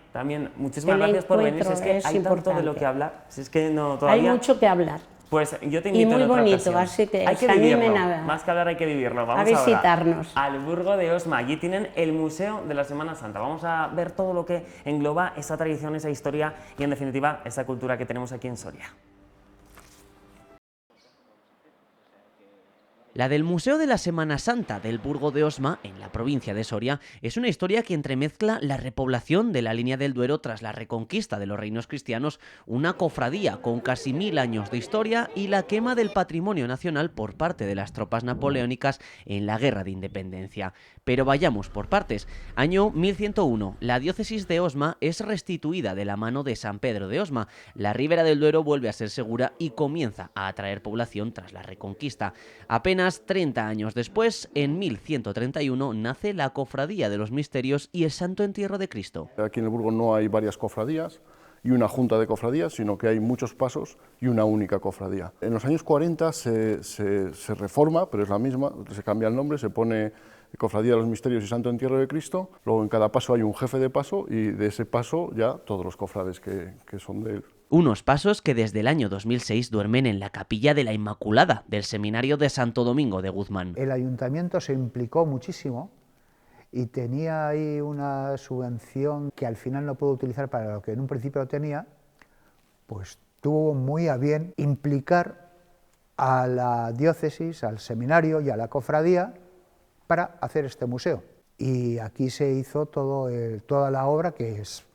Muchísimas gracias por venir. Si es que hay tanto de lo que hablar. Si es que no todavía... Hay mucho que hablar. Pues yo te invito y muy en otra bonito, ocasión. así que hay que vivirlo. Más que hablar hay que vivirlo. Vamos a visitarnos. Ahora al Burgo de Osma. Allí tienen el Museo de la Semana Santa. Vamos a ver todo lo que engloba esa tradición, esa historia y, en definitiva, esa cultura que tenemos aquí en Soria. La del Museo de la Semana Santa del Burgo de Osma, en la provincia de Soria, es una historia que entremezcla la repoblación de la línea del Duero tras la reconquista de los reinos cristianos, una cofradía con casi 1000 años de historia y la quema del patrimonio nacional por parte de las tropas napoleónicas en la Guerra de Independencia. Pero vayamos por partes. Año 1101, la diócesis de Osma es restituida de la mano de San Pedro de Osma. La ribera del Duero vuelve a ser segura y comienza a atraer población tras la reconquista. Apenas 30 años después, en 1131, nace la Cofradía de los Misterios y el Santo Entierro de Cristo. Aquí en el Burgo no hay varias cofradías y una junta de cofradías, sino que hay muchos pasos y una única cofradía. En los años 40 se reforma, pero es la misma, se cambia el nombre, se pone Cofradía de los Misterios y Santo Entierro de Cristo, luego en cada paso hay un jefe de paso y de ese paso ya todos los cofrades que son de él. Unos pasos que desde el año 2006 duermen en la Capilla de la Inmaculada del Seminario de Santo Domingo de Guzmán. El ayuntamiento se implicó muchísimo y tenía ahí una subvención que al final no pudo utilizar para lo que en un principio lo tenía, pues tuvo muy a bien implicar a la diócesis, al seminario y a la cofradía para hacer este museo. Y aquí se hizo toda la obra, que es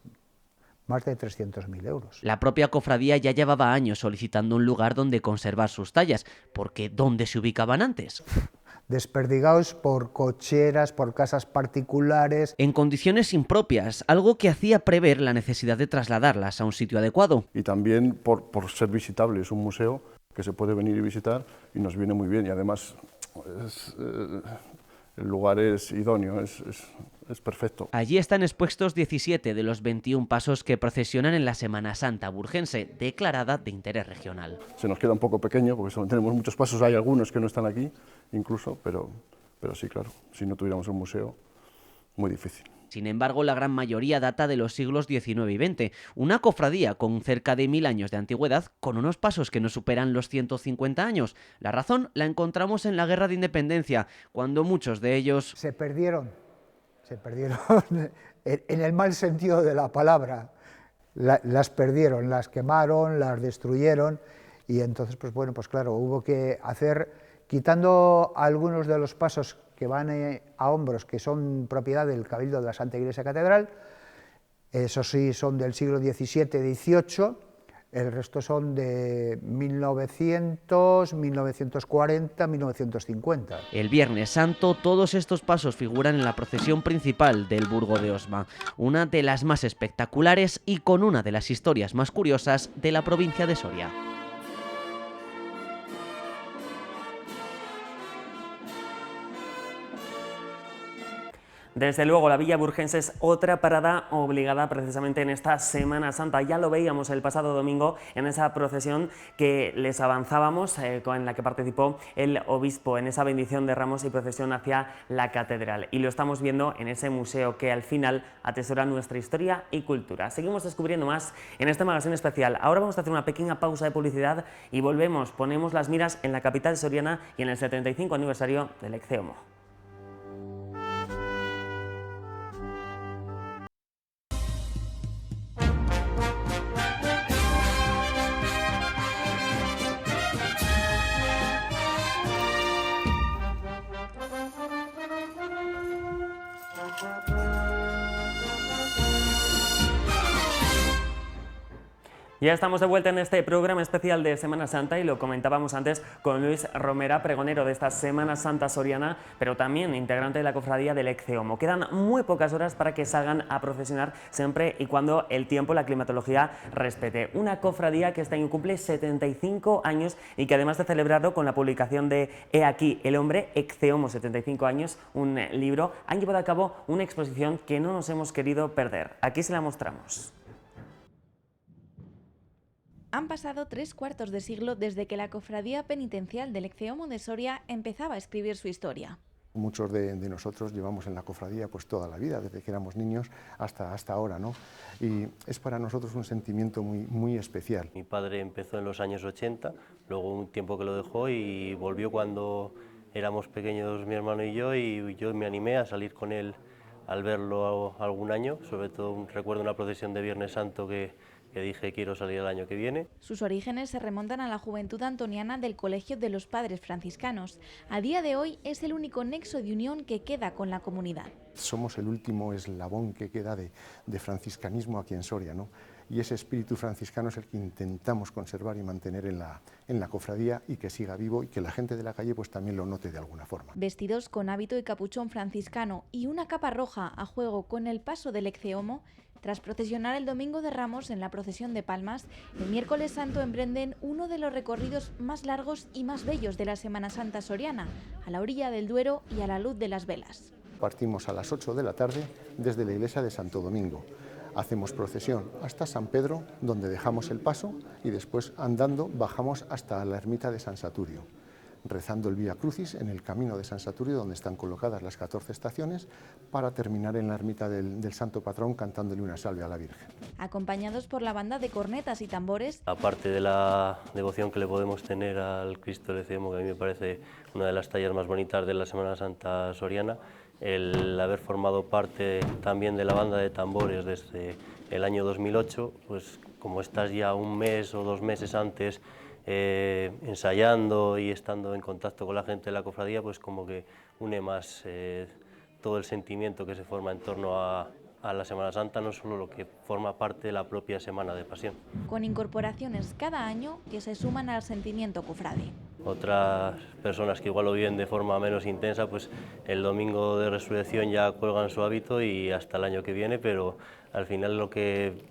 más de 300.000 euros. La propia cofradía ya llevaba años solicitando un lugar donde conservar sus tallas, porque ¿dónde se ubicaban antes? Desperdigados por cocheras, por casas particulares. En condiciones impropias, algo que hacía prever la necesidad de trasladarlas a un sitio adecuado. Y también por ser visitable, es un museo que se puede venir y visitar y nos viene muy bien, y además el lugar es idóneo, es perfecto. Allí están expuestos 17 de los 21 pasos que procesionan en la Semana Santa burgense, declarada de interés regional. Se nos queda un poco pequeño porque solo tenemos muchos pasos, hay algunos que no están aquí incluso, pero sí, claro, si no tuviéramos un museo, muy difícil. Sin embargo, la gran mayoría data de los siglos XIX y XX, una cofradía con cerca de 1000 años de antigüedad, con unos pasos que no superan los 150 años. La razón la encontramos en la Guerra de Independencia, cuando muchos de ellos se perdieron en el mal sentido de la palabra. Las perdieron, las quemaron, las destruyeron, y entonces, pues bueno, pues claro, hubo que hacer, quitando algunos de los pasos que van a hombros, que son propiedad del Cabildo de la Santa Iglesia Catedral, esos sí son del siglo XVII, XVIII, el resto son de 1900, 1940, 1950. El Viernes Santo, todos estos pasos figuran en la procesión principal del Burgo de Osma, una de las más espectaculares y con una de las historias más curiosas de la provincia de Soria. Desde luego, la Villa Burgense es otra parada obligada precisamente en esta Semana Santa. Ya lo veíamos el pasado domingo en esa procesión que les avanzábamos, en la que participó el obispo, en esa bendición de ramos y procesión hacia la catedral. Y lo estamos viendo en ese museo que al final atesora nuestra historia y cultura. Seguimos descubriendo más en este magazine especial. Ahora vamos a hacer una pequeña pausa de publicidad y volvemos. Ponemos las miras en la capital soriana y en el 75 aniversario del Ecce Homo. Ya estamos de vuelta en este programa especial de Semana Santa y lo comentábamos antes con Luis Romera, pregonero de esta Semana Santa soriana, pero también integrante de la cofradía del Ecce Homo. Quedan muy pocas horas para que salgan a procesionar siempre y cuando el tiempo, la climatología respete. Una cofradía que este año cumple 75 años y que además de celebrarlo con la publicación de He aquí el hombre, Ecce Homo 75 años, un libro, han llevado a cabo una exposición que no nos hemos querido perder. Aquí se la mostramos. Han pasado 3/4 de siglo desde que la cofradía penitencial del Ecce Homo de Soria empezaba a escribir su historia. Muchos de nosotros llevamos en la cofradía pues toda la vida, desde que éramos niños hasta ahora, ¿no? Y es para nosotros un sentimiento muy especial. Mi padre empezó en los años 80, luego un tiempo que lo dejó y volvió cuando éramos pequeños mi hermano y yo me animé a salir con él al verlo algún año, sobre todo recuerdo una procesión de Viernes Santo que dije quiero salir el año que viene. Sus orígenes se remontan a la juventud antoniana del Colegio de los Padres Franciscanos. A día de hoy es el único nexo de unión que queda con la comunidad. Somos el último eslabón que queda de franciscanismo aquí en Soria, ¿no? Y ese espíritu franciscano es el que intentamos conservar y mantener en la cofradía y que siga vivo y que la gente de la calle pues también lo note de alguna forma. Vestidos con hábito y capuchón franciscano y una capa roja a juego con el paso del Ecce Homo, tras procesionar el Domingo de Ramos en la procesión de Palmas, el miércoles santo emprenden uno de los recorridos más largos y más bellos de la Semana Santa soriana, a la orilla del Duero y a la luz de las velas. Partimos a las 8 de la tarde desde la iglesia de Santo Domingo. Hacemos procesión hasta San Pedro, donde dejamos el paso, y después andando bajamos hasta la ermita de San Saturio, rezando el Vía Crucis en el camino de San Saturio, donde están colocadas las 14 estaciones, para terminar en la ermita del Santo Patrón cantándole una salve a la Virgen. Acompañados por la banda de cornetas y tambores. Aparte de la devoción que le podemos tener al Cristo del Ecce Homo, que a mí me parece una de las tallas más bonitas de la Semana Santa soriana, el haber formado parte también de la banda de tambores desde el año 2008, pues como estás ya un mes o 2 meses antes ensayando y estando en contacto con la gente de la cofradía, pues como que une más todo el sentimiento que se forma en torno a la Semana Santa, no solo lo que forma parte de la propia Semana de Pasión. Con incorporaciones cada año que se suman al sentimiento cofrade. Otras personas que igual lo viven de forma menos intensa, pues el domingo de resurrección ya cuelgan su hábito y hasta el año que viene, pero al final lo que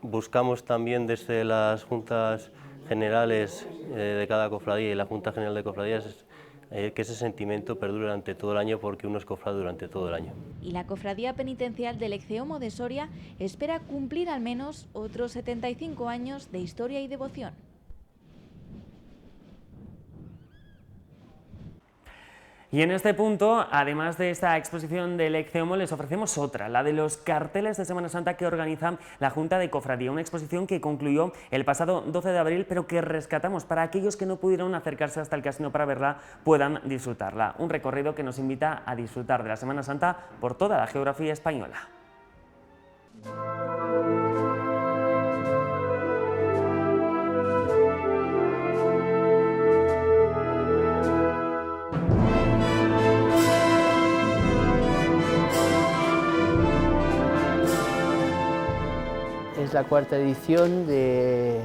buscamos también desde las juntas generales de cada cofradía y la Junta General de Cofradías es que ese sentimiento perdure durante todo el año, porque uno es cofrade durante todo el año. Y la cofradía penitencial del Ecce Homo de Soria espera cumplir al menos otros 75 años de historia y devoción. Y en este punto, además de esta exposición del Ecce Homo, les ofrecemos otra, la de los carteles de Semana Santa que organiza la Junta de Cofradía, una exposición que concluyó el pasado 12 de abril, pero que rescatamos para aquellos que no pudieron acercarse hasta el casino para verla, puedan disfrutarla. Un recorrido que nos invita a disfrutar de la Semana Santa por toda la geografía española. Es la 4ª edición de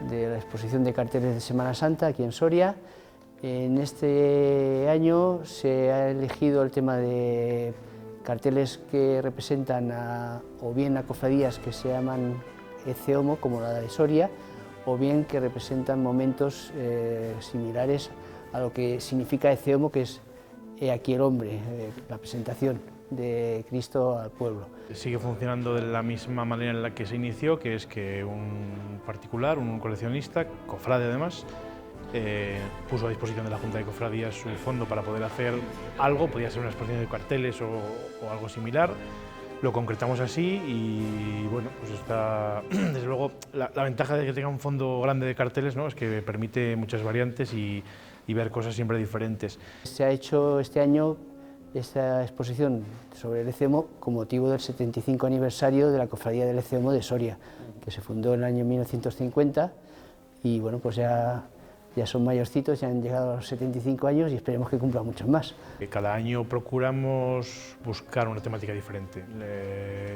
la exposición de carteles de Semana Santa aquí en Soria. En este año se ha elegido el tema de carteles que representan o bien a cofradías que se llaman Ecce Homo, como la de Soria, o bien que representan momentos similares a lo que significa Ecce Homo, que es He aquí el hombre, la presentación. de Cristo al pueblo. Sigue funcionando de la misma manera en la que se inició, que es que un particular, un coleccionista, cofrade además, puso a disposición de la Junta de Cofradías su fondo para poder hacer algo, podía ser una exposición de carteles o algo similar. Lo concretamos así y bueno, pues está, desde luego, la ventaja de que tenga un fondo grande de carteles, ¿no?, es que permite muchas variantes y ver cosas siempre diferentes. Se ha hecho este año esta exposición sobre el ECEOMO con motivo del 75 aniversario de la Cofradía del ECEOMO de Soria, que se fundó en el año 1950 y bueno, pues ya son mayorcitos, ya han llegado a los 75 años y esperemos que cumplan muchos más. Cada año procuramos buscar una temática diferente.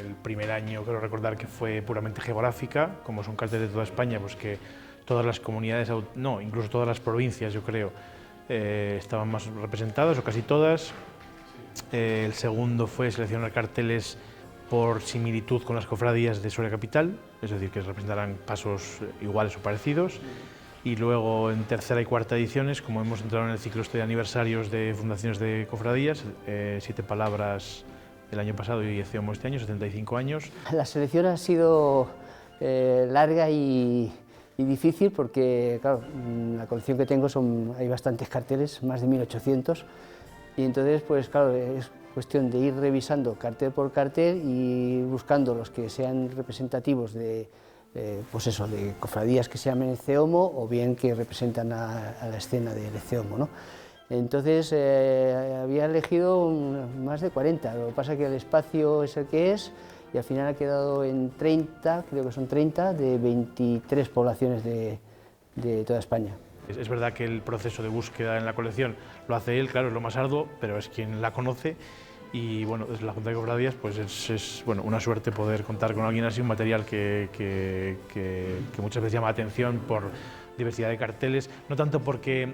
El primer año creo recordar que fue puramente geográfica, como son carteles de toda España, pues que todas las comunidades, no, incluso todas las provincias, yo creo, estaban más representadas, o casi todas. El segundo fue seleccionar carteles por similitud con las cofradías de Soria Capital, es decir, que representarán pasos iguales o parecidos. Y luego en tercera y cuarta ediciones, como hemos entrado en el ciclo de aniversarios de fundaciones de cofradías, 7 palabras el año pasado y ECEOMO este año, 75 años. La selección ha sido larga y difícil porque, claro, la colección que tengo hay bastantes carteles, más de 1800, y entonces, pues claro, es cuestión de ir revisando cartel por cartel y buscando los que sean representativos de pues eso, de cofradías que se llamen ECEOMO o bien que representan a la escena del ECEOMO, ¿no? Entonces había elegido más de 40, lo que pasa es que el espacio es el que es y al final ha quedado en 30, creo que son 30, de 23 poblaciones de toda España. Es verdad que el proceso de búsqueda en la colección lo hace él, claro, es lo más arduo, pero es quien la conoce. Y bueno, desde la Junta de Cofradías pues es bueno, una suerte poder contar con alguien así, un material que muchas veces llama la atención por diversidad de carteles, no tanto porque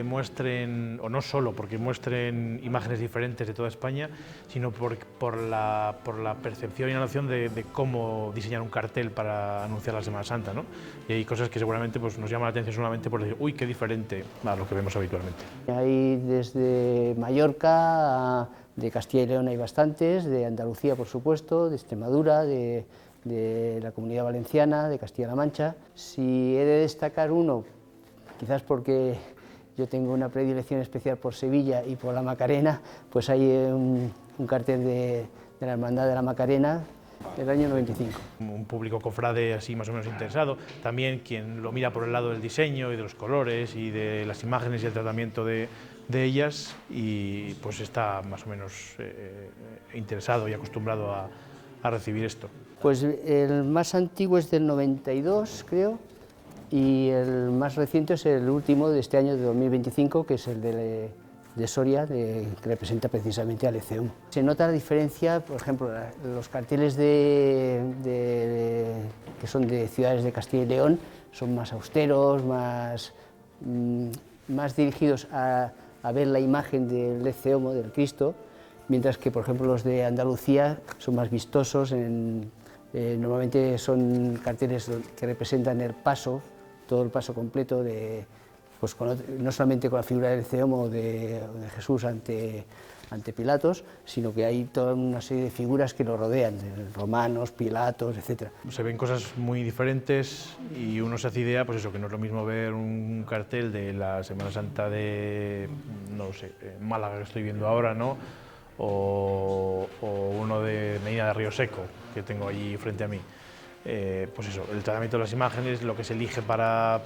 muestren, o no solo porque muestren imágenes diferentes de toda España, sino por la percepción y la noción de cómo diseñar un cartel para anunciar la Semana Santa, ¿no? Y hay cosas que seguramente pues, nos llaman la atención solamente por decir, uy, qué diferente a lo que vemos habitualmente. Hay desde Mallorca, de Castilla y León hay bastantes, de Andalucía por supuesto, de Extremadura, de la Comunidad Valenciana, de Castilla-La Mancha. Si he de destacar uno, quizás porque yo tengo una predilección especial por Sevilla y por la Macarena, pues hay un cartel de la Hermandad de la Macarena del año 95. Un público cofrade así más o menos interesado, también quien lo mira por el lado del diseño y de los colores y de las imágenes y el tratamiento de ellas y pues está más o menos interesado y acostumbrado a recibir esto. Pues el más antiguo es del 92, creo, y el más reciente es el último de este año de 2025, que es el de Soria, que representa precisamente al ECEOMO. Se nota la diferencia, por ejemplo, los carteles que son de ciudades de Castilla y León son más austeros, más dirigidos a ver la imagen del ECEOMO, del Cristo, mientras que, por ejemplo, los de Andalucía son más vistosos, normalmente son carteles que representan el paso, todo el paso completo, pues no solamente con la figura del ECEOMO de Jesús ante Pilatos, sino que hay toda una serie de figuras que lo rodean, romanos, Pilatos, etc. Se ven cosas muy diferentes y uno se hace idea, pues eso, que no es lo mismo ver un cartel de la Semana Santa de, no lo sé, Málaga que estoy viendo ahora, ¿no? O uno de Medina de Río Seco, que tengo allí frente a mí. Pues eso, el tratamiento de las imágenes, lo que se elige para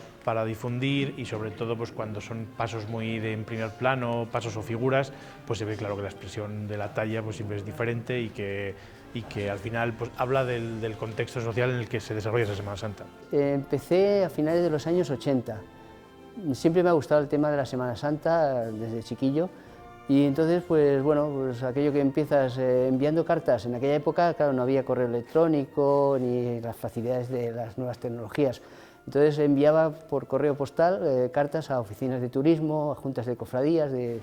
difundir y sobre todo pues cuando son pasos muy en primer plano, pasos o figuras, pues se ve claro que la expresión de la talla pues siempre es diferente y que al final pues habla del contexto social en el que se desarrolla esa Semana Santa. Empecé a finales de los años 80. Siempre me ha gustado el tema de la Semana Santa desde chiquillo. Y entonces, pues bueno, pues aquello que empiezas enviando cartas, en aquella época, claro, no había correo electrónico ni las facilidades de las nuevas tecnologías. Entonces enviaba por correo postal cartas a oficinas de turismo, a juntas de cofradías de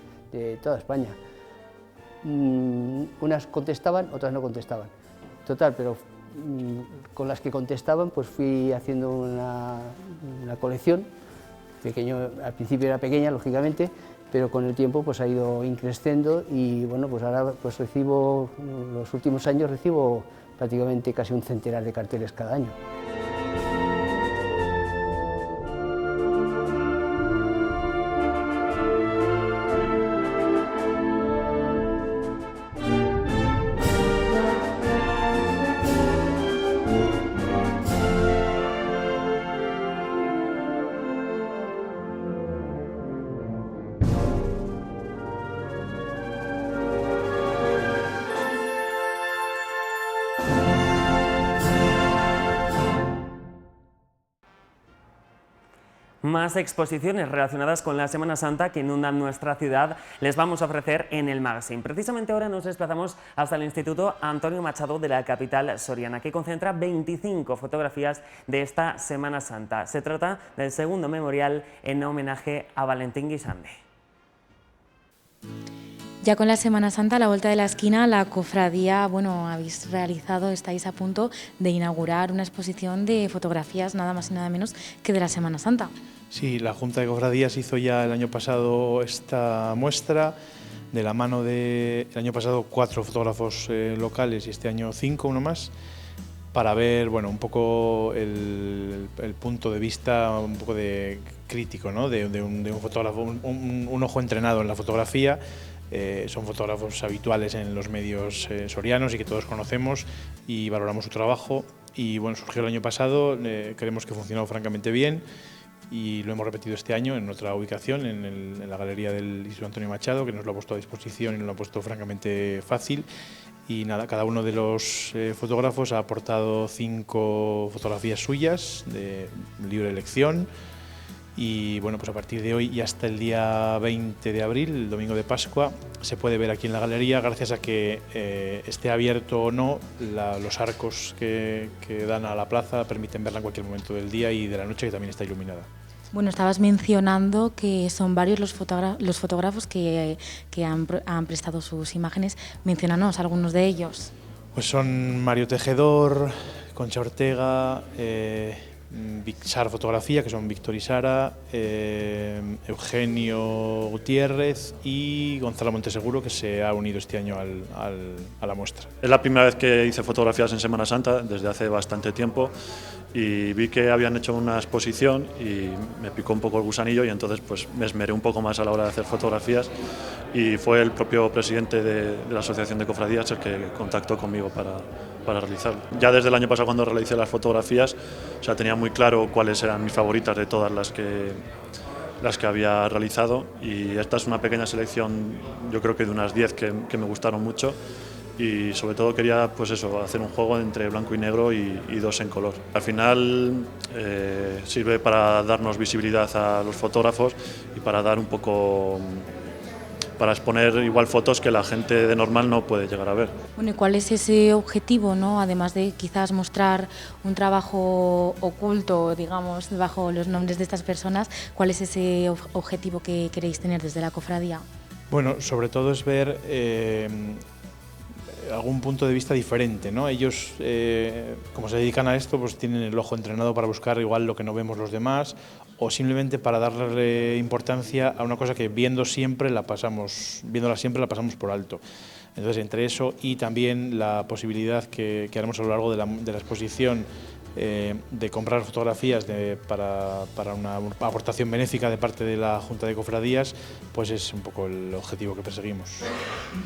toda España. Unas contestaban, otras no contestaban. Total, pero con las que contestaban, pues fui haciendo una colección, al principio era pequeña, lógicamente, pero con el tiempo pues ha ido increciendo y bueno, pues ahora pues recibo, los últimos años recibo prácticamente casi un centenar de carteles cada año. Más exposiciones relacionadas con la Semana Santa que inundan nuestra ciudad les vamos a ofrecer en el magazine. Precisamente ahora nos desplazamos hasta el Instituto Antonio Machado de la capital soriana, que concentra 25 fotografías de esta Semana Santa. Se trata del segundo memorial en homenaje a Valentín Guisande. Ya con la Semana Santa a la vuelta de la esquina, la cofradía, estáis a punto de inaugurar una exposición de fotografías nada más y nada menos que de la Semana Santa. Sí, la Junta de Cofradías hizo ya el año pasado esta muestra, de la mano de el año pasado 4 fotógrafos locales y este año 5, uno más, para ver un poco el punto de vista un poco de crítico, ¿no? de un fotógrafo, un ojo entrenado en la fotografía. Son fotógrafos habituales en los medios sorianos y que todos conocemos y valoramos su trabajo. Y bueno, surgió el año pasado, creemos que funcionó francamente bien y lo hemos repetido este año en otra ubicación, en la galería del Instituto Antonio Machado, que nos lo ha puesto a disposición y nos lo ha puesto francamente fácil. Y nada, cada uno de los fotógrafos ha aportado 5 fotografías suyas de libre elección. Y bueno, pues a partir de hoy y hasta el día 20 de abril, el domingo de Pascua, se puede ver aquí en la galería, gracias a que esté abierto o no, los arcos que dan a la plaza permiten verla en cualquier momento del día y de la noche, que también está iluminada. Bueno, estabas mencionando que son varios los fotógrafos que han prestado sus imágenes. Menciónanos algunos de ellos. Pues son Mario Tejedor, Concha Ortega, Sara Fotografía, que son Víctor y Sara, Eugenio Gutiérrez y Gonzalo Monteseguro, que se ha unido este año a la muestra. Es la primera vez que hice fotografías en Semana Santa, desde hace bastante tiempo, y vi que habían hecho una exposición y me picó un poco el gusanillo y entonces pues me esmeré un poco más a la hora de hacer fotografías y fue el propio presidente de la Asociación de Cofradías el que contactó conmigo para realizarlo. Ya desde el año pasado, cuando realicé las fotografías, tenía muy claro cuáles eran mis favoritas de todas las que había realizado, y esta es una pequeña selección, yo creo que de unas 10 que me gustaron mucho, y sobre todo quería hacer un juego entre blanco y negro y 2 en color. Al final sirve para darnos visibilidad a los fotógrafos y para dar un poco, para exponer igual fotos que la gente de normal no puede llegar a ver. Bueno, ¿y cuál es ese objetivo, ¿no? Además de quizás mostrar un trabajo oculto, digamos, bajo los nombres de estas personas, ¿cuál es ese objetivo que queréis tener desde la cofradía? Bueno, sobre todo es ver algún punto de vista diferente, ¿no? Ellos, como se dedican a esto, pues tienen el ojo entrenado para buscar igual lo que no vemos los demás, o simplemente para darle importancia a una cosa que viéndola siempre la pasamos por alto. Entonces, entre eso y también la posibilidad que haremos a lo largo de la exposición de comprar fotografías para una aportación benéfica de parte de la Junta de Cofradías, pues es un poco el objetivo que perseguimos.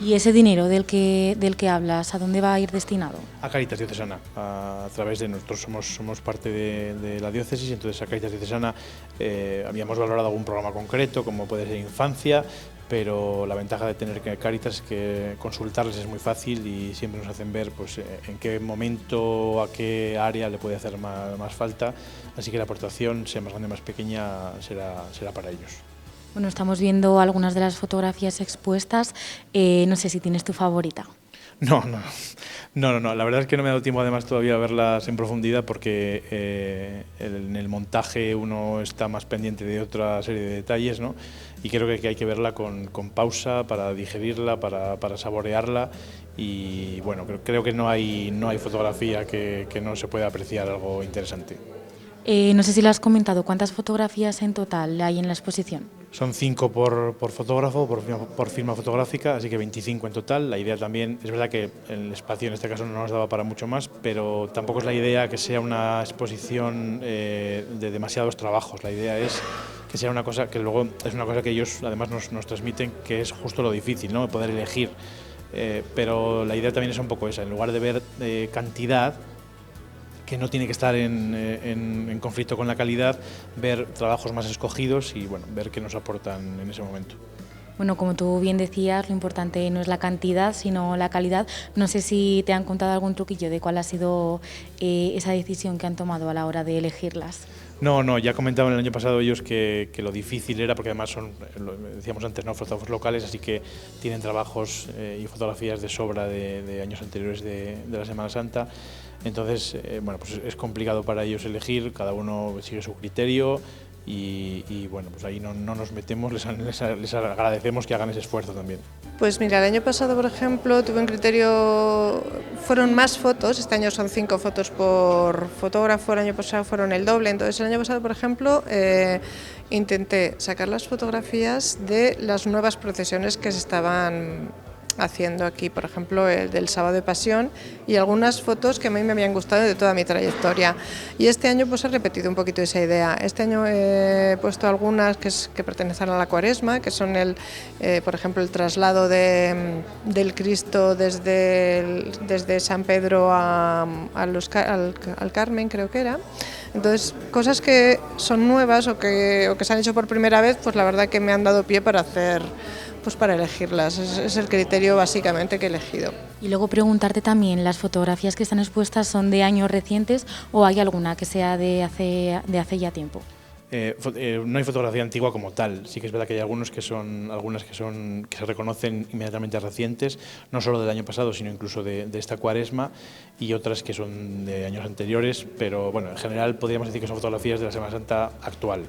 ¿Y ese dinero del que hablas, a dónde va a ir destinado? A Cáritas Diocesana, a través de nosotros somos parte de la diócesis, entonces a Cáritas Diocesana habíamos valorado algún programa concreto, como puede ser infancia, pero la ventaja de tener Cáritas es que consultarles es muy fácil y siempre nos hacen ver pues, en qué momento, a qué área le puede hacer más falta, así que la aportación, sea más grande o más pequeña, será para ellos. Bueno, estamos viendo algunas de las fotografías expuestas, no sé si tienes tu favorita. No, la verdad es que no me ha dado tiempo además todavía a verlas en profundidad porque en el montaje uno está más pendiente de otra serie de detalles, ¿no? Y creo que hay que verla con pausa para digerirla, para saborearla, y bueno, creo que no hay fotografía que no se pueda apreciar algo interesante. No sé si lo has comentado, ¿cuántas fotografías en total hay en la exposición? Son 5 por fotógrafo, por firma fotográfica, así que 25 en total. La idea también, es verdad que el espacio en este caso no nos daba para mucho más, pero tampoco es la idea que sea una exposición de demasiados trabajos. La idea es que sea una cosa que luego es una cosa que ellos además nos transmiten, que es justo lo difícil, ¿no? Poder elegir. Pero la idea también es un poco esa, en lugar de ver cantidad, que no tiene que estar en conflicto con la calidad, ver trabajos más escogidos y bueno, ver qué nos aportan en ese momento. Bueno, como tú bien decías, lo importante no es la cantidad, sino la calidad. No sé si te han contado algún truquillo de cuál ha sido esa decisión que han tomado a la hora de elegirlas. No, ya comentaban el año pasado ellos que lo difícil era, porque además son, lo decíamos antes, ¿no?, fotógrafos locales, así que tienen trabajos y fotografías de sobra de años anteriores de la Semana Santa. Entonces, bueno, pues es complicado para ellos elegir, cada uno sigue su criterio y bueno, pues ahí no nos metemos, les agradecemos que hagan ese esfuerzo también. Pues mira, el año pasado, por ejemplo, tuve un criterio, fueron más fotos, este año son 5 fotos por fotógrafo, el año pasado fueron el doble, entonces el año pasado, por ejemplo, intenté sacar las fotografías de las nuevas procesiones que se estaban haciendo aquí, por ejemplo, el del Sábado de Pasión y algunas fotos que a mí me habían gustado de toda mi trayectoria. Y este año pues he repetido un poquito esa idea. Este año he puesto algunas que pertenecen a la Cuaresma, que son por ejemplo, el traslado del Cristo desde San Pedro al Carmen, creo que era. Entonces, cosas que son nuevas o que se han hecho por primera vez, pues la verdad que me han dado pie para elegirlas. Es el criterio básicamente que he elegido. Y luego preguntarte también, ¿las fotografías que están expuestas son de años recientes o hay alguna que sea de hace ya tiempo? No hay fotografía antigua como tal, sí que es verdad que hay algunas que se reconocen inmediatamente recientes, no solo del año pasado, sino incluso de esta Cuaresma, y otras que son de años anteriores, pero bueno, en general podríamos decir que son fotografías de la Semana Santa actual.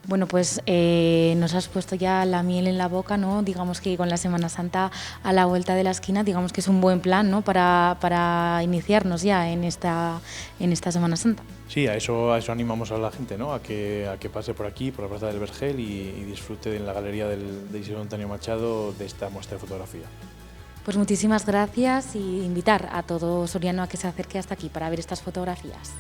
Bueno, pues nos has puesto ya la miel en la boca, ¿no? Digamos que con la Semana Santa a la vuelta de la esquina, digamos que es un buen plan, ¿no?, para iniciarnos ya en esta Semana Santa. Sí, a eso animamos a la gente, ¿no?, a que pase por aquí, por la Plaza del Vergel y disfrute en la galería de Isidro Antonio Machado de esta muestra de fotografía. Pues muchísimas gracias y invitar a todo soriano a que se acerque hasta aquí para ver estas fotografías.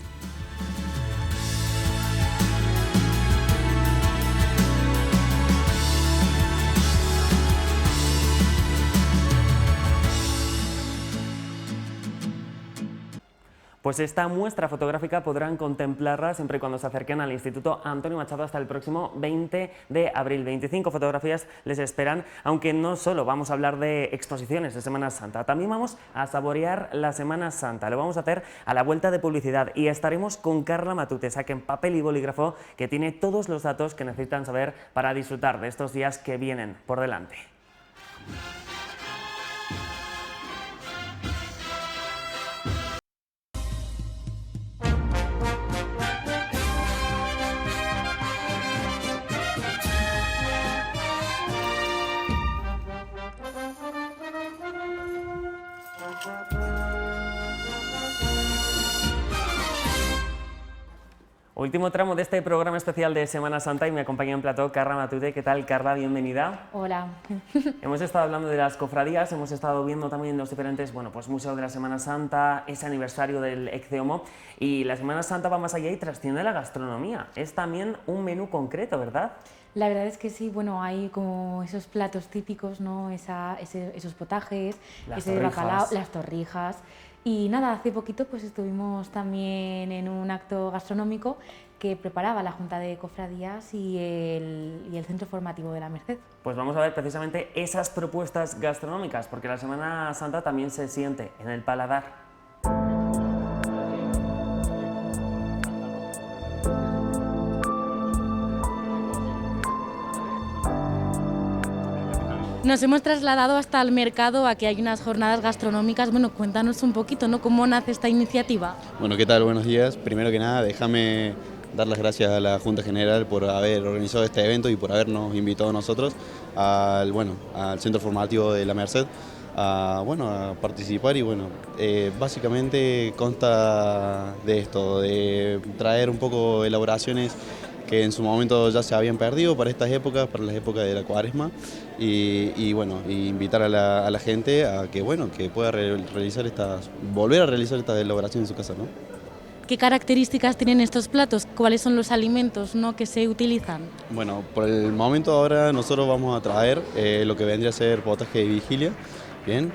Pues esta muestra fotográfica podrán contemplarla siempre y cuando se acerquen al Instituto Antonio Machado hasta el próximo 20 de abril. 25 fotografías les esperan, aunque no solo vamos a hablar de exposiciones de Semana Santa, también vamos a saborear la Semana Santa. Lo vamos a hacer a la vuelta de publicidad y estaremos con Carla Matute. Saquen papel y bolígrafo, que tiene todos los datos que necesitan saber para disfrutar de estos días que vienen por delante. Último tramo de este programa especial de Semana Santa y me acompaña en plató Carla Matute. ¿Qué tal, Carla? Bienvenida. Hola. Hemos estado hablando de las cofradías, hemos estado viendo también los diferentes, pues museos de la Semana Santa, ese aniversario del Ecce-Homo, y la Semana Santa va más allá y trasciende la gastronomía. Es también un menú concreto, ¿verdad? La verdad es que sí, bueno, hay como esos platos típicos, ¿no? Esos potajes, ese bacalao, las torrijas. Y nada, hace poquito pues estuvimos también en un acto gastronómico que preparaba la Junta de Cofradías y el Centro Formativo de la Merced. Pues vamos a ver precisamente esas propuestas gastronómicas, porque la Semana Santa también se siente en el paladar. Nos hemos trasladado hasta el mercado, aquí hay unas jornadas gastronómicas. Bueno, cuéntanos un poquito, ¿no?, cómo nace esta iniciativa. Bueno, ¿qué tal? Buenos días. Primero que nada, déjame dar las gracias a la Junta General por haber organizado este evento y por habernos invitado a nosotros al Centro Formativo de la Merced a participar. Y básicamente consta de esto, de traer un poco elaboraciones que en su momento ya se habían perdido para estas épocas, para las épocas de la Cuaresma, y bueno, y invitar a la gente a que, bueno, que pueda volver a realizar estas elaboraciones en su casa, ¿no? ¿Qué características tienen estos platos? ¿Cuáles son los alimentos, ¿no?, que se utilizan? Bueno, por el momento ahora nosotros vamos a traer lo que vendría a ser potaje de vigilia, bien,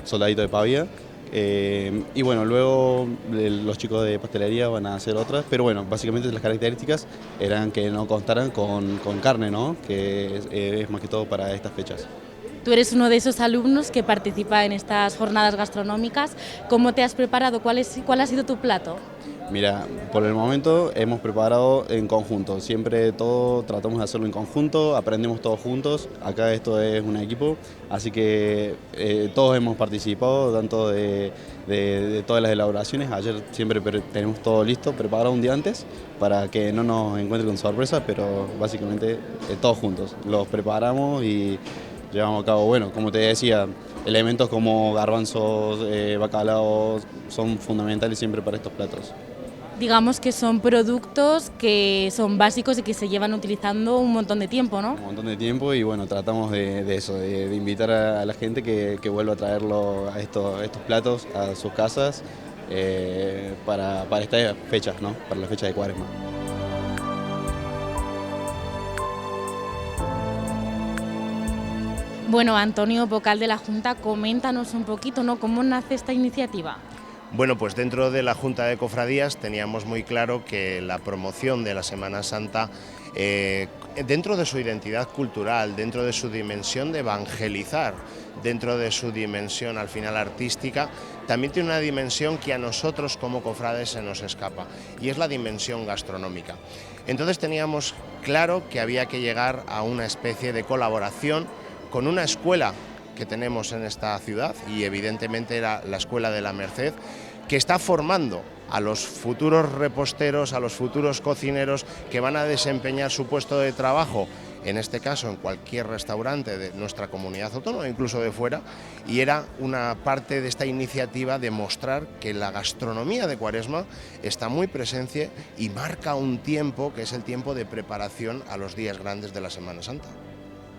soldadito de pavía, y bueno, luego los chicos de pastelería van a hacer otras, pero bueno, básicamente las características eran que no contaran con carne, ¿no?, que es más que todo para estas fechas. Tú eres uno de esos alumnos que participa en estas jornadas gastronómicas. ¿Cómo te has preparado? ¿Cuál ha sido tu plato? Mira, por el momento hemos preparado en conjunto, siempre todo tratamos de hacerlo en conjunto, aprendemos todos juntos, acá esto es un equipo, así que todos hemos participado, tanto de todas las elaboraciones. Ayer siempre tenemos todo listo, preparado un día antes, para que no nos encuentren con sorpresas, pero básicamente todos juntos, los preparamos y llevamos a cabo, bueno, como te decía, elementos como garbanzos, bacalao, son fundamentales siempre para estos platos. Digamos que son productos que son básicos y que se llevan utilizando un montón de tiempo, ¿no? Un montón de tiempo y bueno, tratamos de eso, de invitar a la gente que vuelva a traerlo a estos platos a sus casas para estas fechas, ¿no? Para la fecha de Cuaresma. Bueno, Antonio, vocal de la Junta, coméntanos un poquito, ¿no?, cómo nace esta iniciativa. Bueno, pues dentro de la Junta de Cofradías teníamos muy claro que la promoción de la Semana Santa, dentro de su identidad cultural, dentro de su dimensión de evangelizar, dentro de su dimensión al final artística, también tiene una dimensión que a nosotros como cofrades se nos escapa, y es la dimensión gastronómica. Entonces teníamos claro que había que llegar a una especie de colaboración con una escuela que tenemos en esta ciudad, y evidentemente era la Escuela de la Merced, que está formando a los futuros reposteros, a los futuros cocineros que van a desempeñar su puesto de trabajo, en este caso en cualquier restaurante de nuestra comunidad autónoma, incluso de fuera, y era una parte de esta iniciativa de mostrar que la gastronomía de Cuaresma está muy presente y marca un tiempo que es el tiempo de preparación a los días grandes de la Semana Santa.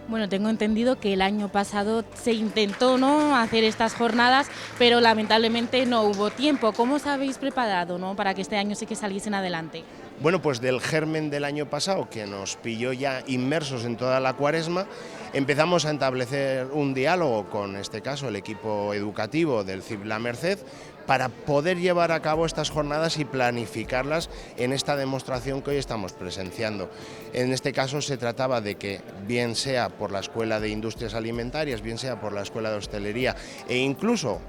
Bueno, tengo entendido que el año pasado se intentó, ¿no?, hacer estas jornadas, pero lamentablemente no hubo tiempo. ¿Cómo os habéis preparado, ¿no?, para que este año sí que saliesen adelante? Bueno, pues del germen del año pasado, que nos pilló ya inmersos en toda la Cuaresma, empezamos a establecer un diálogo con, en este caso, el equipo educativo del CIP La Merced, para poder llevar a cabo estas jornadas y planificarlas en esta demostración que hoy estamos presenciando. En este caso se trataba de que, bien sea por la Escuela de Industrias Alimentarias, bien sea por la Escuela de Hostelería e incluso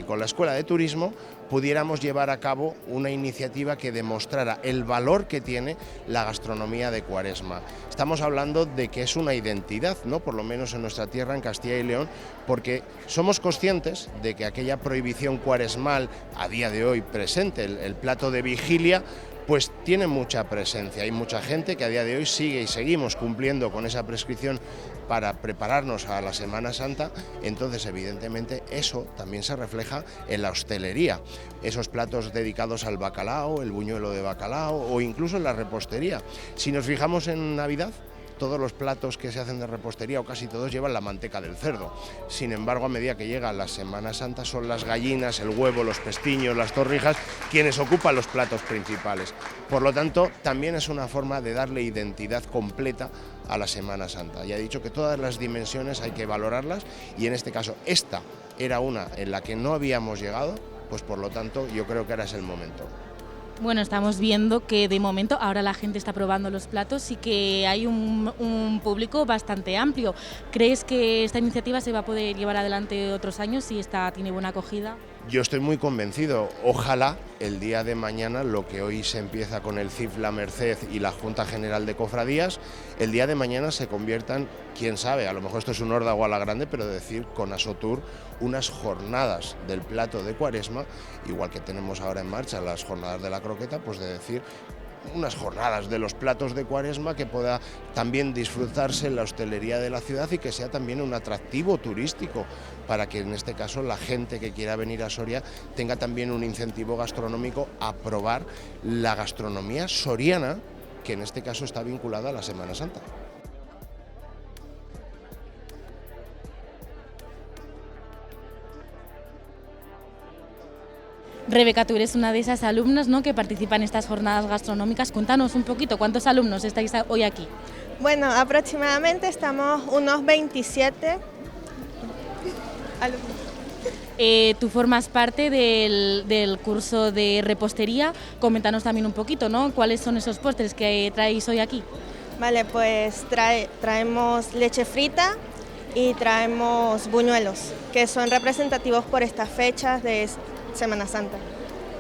con la Escuela de Turismo, pudiéramos llevar a cabo una iniciativa que demostrara el valor que tiene la gastronomía de Cuaresma. Estamos hablando de que es una identidad, ¿no?, por lo menos en nuestra tierra, en Castilla y León, porque somos conscientes de que aquella prohibición cuaresmal a día de hoy presente, el plato de vigilia, pues tiene mucha presencia. Hay mucha gente que a día de hoy sigue y seguimos cumpliendo con esa prescripción para prepararnos a la Semana Santa. Entonces, evidentemente, eso también se refleja en la hostelería. Esos platos dedicados al bacalao, el buñuelo de bacalao o incluso en la repostería. Si nos fijamos en Navidad, todos los platos que se hacen de repostería, o casi todos, llevan la manteca del cerdo. Sin embargo, a medida que llega la Semana Santa, son las gallinas, el huevo, los pestiños, las torrijas, quienes ocupan los platos principales. Por lo tanto, también es una forma de darle identidad completa a la Semana Santa. Ya he dicho que todas las dimensiones hay que valorarlas, y en este caso esta era una en la que no habíamos llegado, pues por lo tanto yo creo que ahora es el momento. Bueno, estamos viendo que de momento ahora la gente está probando los platos y que hay un público bastante amplio. ¿Crees que esta iniciativa se va a poder llevar adelante otros años si tiene buena acogida? Yo estoy muy convencido. Ojalá el día de mañana, lo que hoy se empieza con el CIF La Merced y la Junta General de Cofradías, el día de mañana se conviertan, quién sabe, a lo mejor esto es un órdago a la grande, pero decir con Asotur, unas jornadas del plato de Cuaresma, igual que tenemos ahora en marcha las jornadas de la croqueta, pues de decir unas jornadas de los platos de Cuaresma que pueda también disfrutarse en la hostelería de la ciudad y que sea también un atractivo turístico para que en este caso la gente que quiera venir a Soria tenga también un incentivo gastronómico a probar la gastronomía soriana, que en este caso está vinculada a la Semana Santa. Rebeca, tú eres una de esas alumnas, ¿no?, que participa en estas jornadas gastronómicas. Cuéntanos un poquito, ¿cuántos alumnos estáis hoy aquí? Bueno, aproximadamente estamos unos 27 alumnos. Tú formas parte del curso de repostería. Coméntanos también un poquito, ¿no?, cuáles son esos postres que traéis hoy aquí. Vale, pues traemos leche frita y traemos buñuelos, que son representativos por estas fechas de Semana Santa.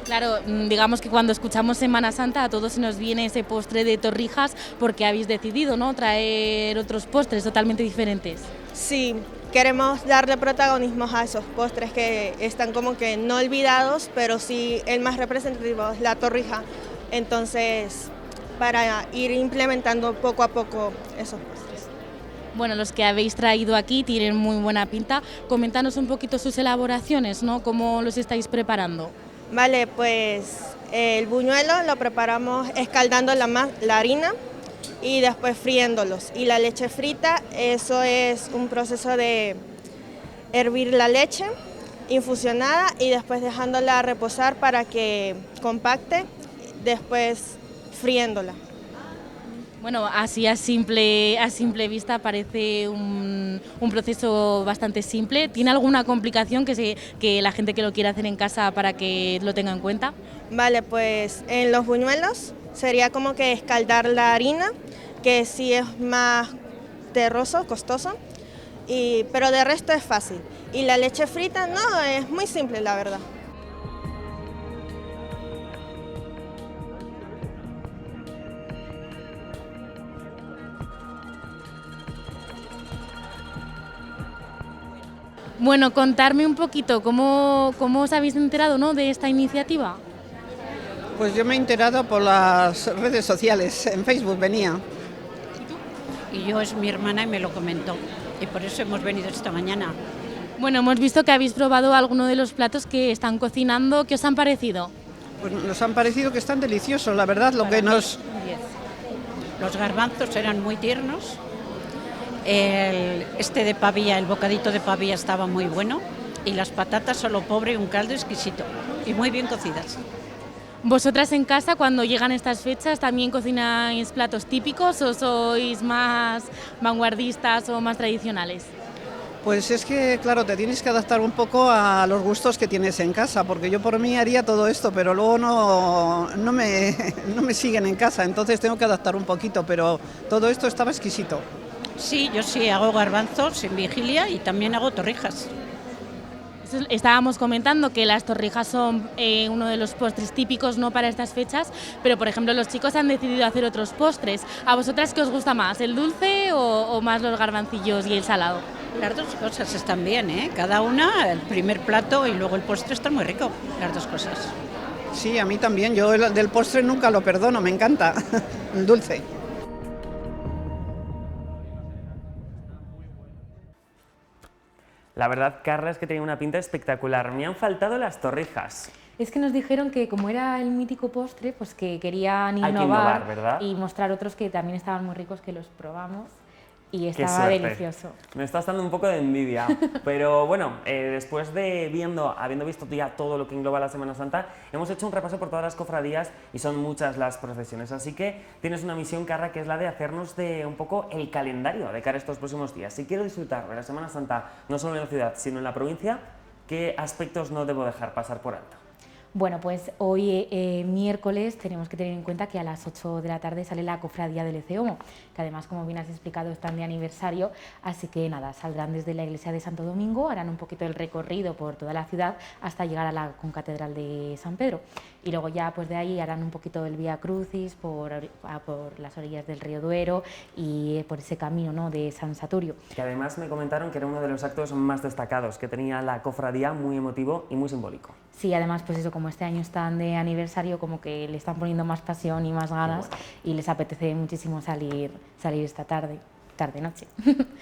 Claro, digamos que cuando escuchamos Semana Santa a todos se nos viene ese postre de torrijas, porque habéis decidido, ¿no?, traer otros postres totalmente diferentes. Sí, queremos darle protagonismo a esos postres que están como que no olvidados, pero sí el más representativo es la torrija. Entonces, para ir implementando poco a poco esos postres. Bueno, los que habéis traído aquí tienen muy buena pinta. Coméntanos un poquito sus elaboraciones, ¿no?, cómo los estáis preparando. Vale, pues el buñuelo lo preparamos escaldando la harina y después friéndolos. Y la leche frita, eso es un proceso de hervir la leche infusionada y después dejándola reposar para que compacte, después friéndola. Bueno, así a simple vista parece un proceso bastante simple. ¿Tiene alguna complicación que la gente que lo quiera hacer en casa para que lo tenga en cuenta? Vale, pues en los buñuelos sería como que escaldar la harina, que sí es más terroso, costoso, pero de resto es fácil. Y la leche frita no, es muy simple la verdad. Bueno, contarme un poquito cómo os habéis enterado, ¿no?, de esta iniciativa. Pues yo me he enterado por las redes sociales, en Facebook venía. Y yo es mi hermana y me lo comentó, y por eso hemos venido esta mañana. Bueno, hemos visto que habéis probado alguno de los platos que están cocinando. ¿Qué os han parecido? Pues nos han parecido que están deliciosos, la verdad, lo que nos... Los garbanzos eran muy tiernos. Este de pavía, el bocadito de pavía estaba muy bueno, y las patatas solo pobre, un caldo exquisito y muy bien cocidas. ¿Vosotras en casa, cuando llegan estas fechas, también cocináis platos típicos o sois más vanguardistas o más tradicionales? Pues es que, claro, te tienes que adaptar un poco a los gustos que tienes en casa, porque yo por mí haría todo esto, pero luego no me siguen en casa, entonces tengo que adaptar un poquito, pero todo esto estaba exquisito. Sí, yo sí hago garbanzos en vigilia y también hago torrijas. Estábamos comentando que las torrijas son uno de los postres típicos, no para estas fechas, pero por ejemplo los chicos han decidido hacer otros postres. ¿A vosotras qué os gusta más, el dulce o más los garbancillos y el salado? Las dos cosas están bien, ¿eh? Cada una, el primer plato y luego el postre está muy rico, las dos cosas. Sí, a mí también, yo del postre nunca lo perdono, me encanta, el dulce. La verdad, Carla, es que tenía una pinta espectacular. Me han faltado las torrijas. Es que nos dijeron que como era el mítico postre, pues que querían Hay que innovar, ¿verdad? y mostrar otros que también estaban muy ricos, que los probamos y estaba delicioso. Me estás dando un poco de envidia, pero bueno, después de habiendo visto ya todo lo que engloba la Semana Santa, hemos hecho un repaso por todas las cofradías y son muchas las procesiones, así que tienes una misión, Carla, que es la de hacernos un poco el calendario de cara a estos próximos días. Si quiero disfrutar de la Semana Santa, no solo en la ciudad, sino en la provincia, ¿qué aspectos no debo dejar pasar por alto? Bueno, pues hoy miércoles tenemos que tener en cuenta que a las 8 de la tarde sale la cofradía del Ecceomo, que además, como bien has explicado, están de aniversario, así que nada, saldrán desde la iglesia de Santo Domingo, harán un poquito el recorrido por toda la ciudad hasta llegar a la concatedral de San Pedro, y luego ya pues de ahí harán un poquito el Vía Crucis por las orillas del río Duero y por ese camino, ¿no?, de San Saturio. Que además me comentaron que era uno de los actos más destacados, que tenía la cofradía muy emotivo y muy simbólico. Sí, además, pues eso, como este año están de aniversario, como que le están poniendo más pasión y más ganas y les apetece muchísimo salir esta tarde. tarde-noche.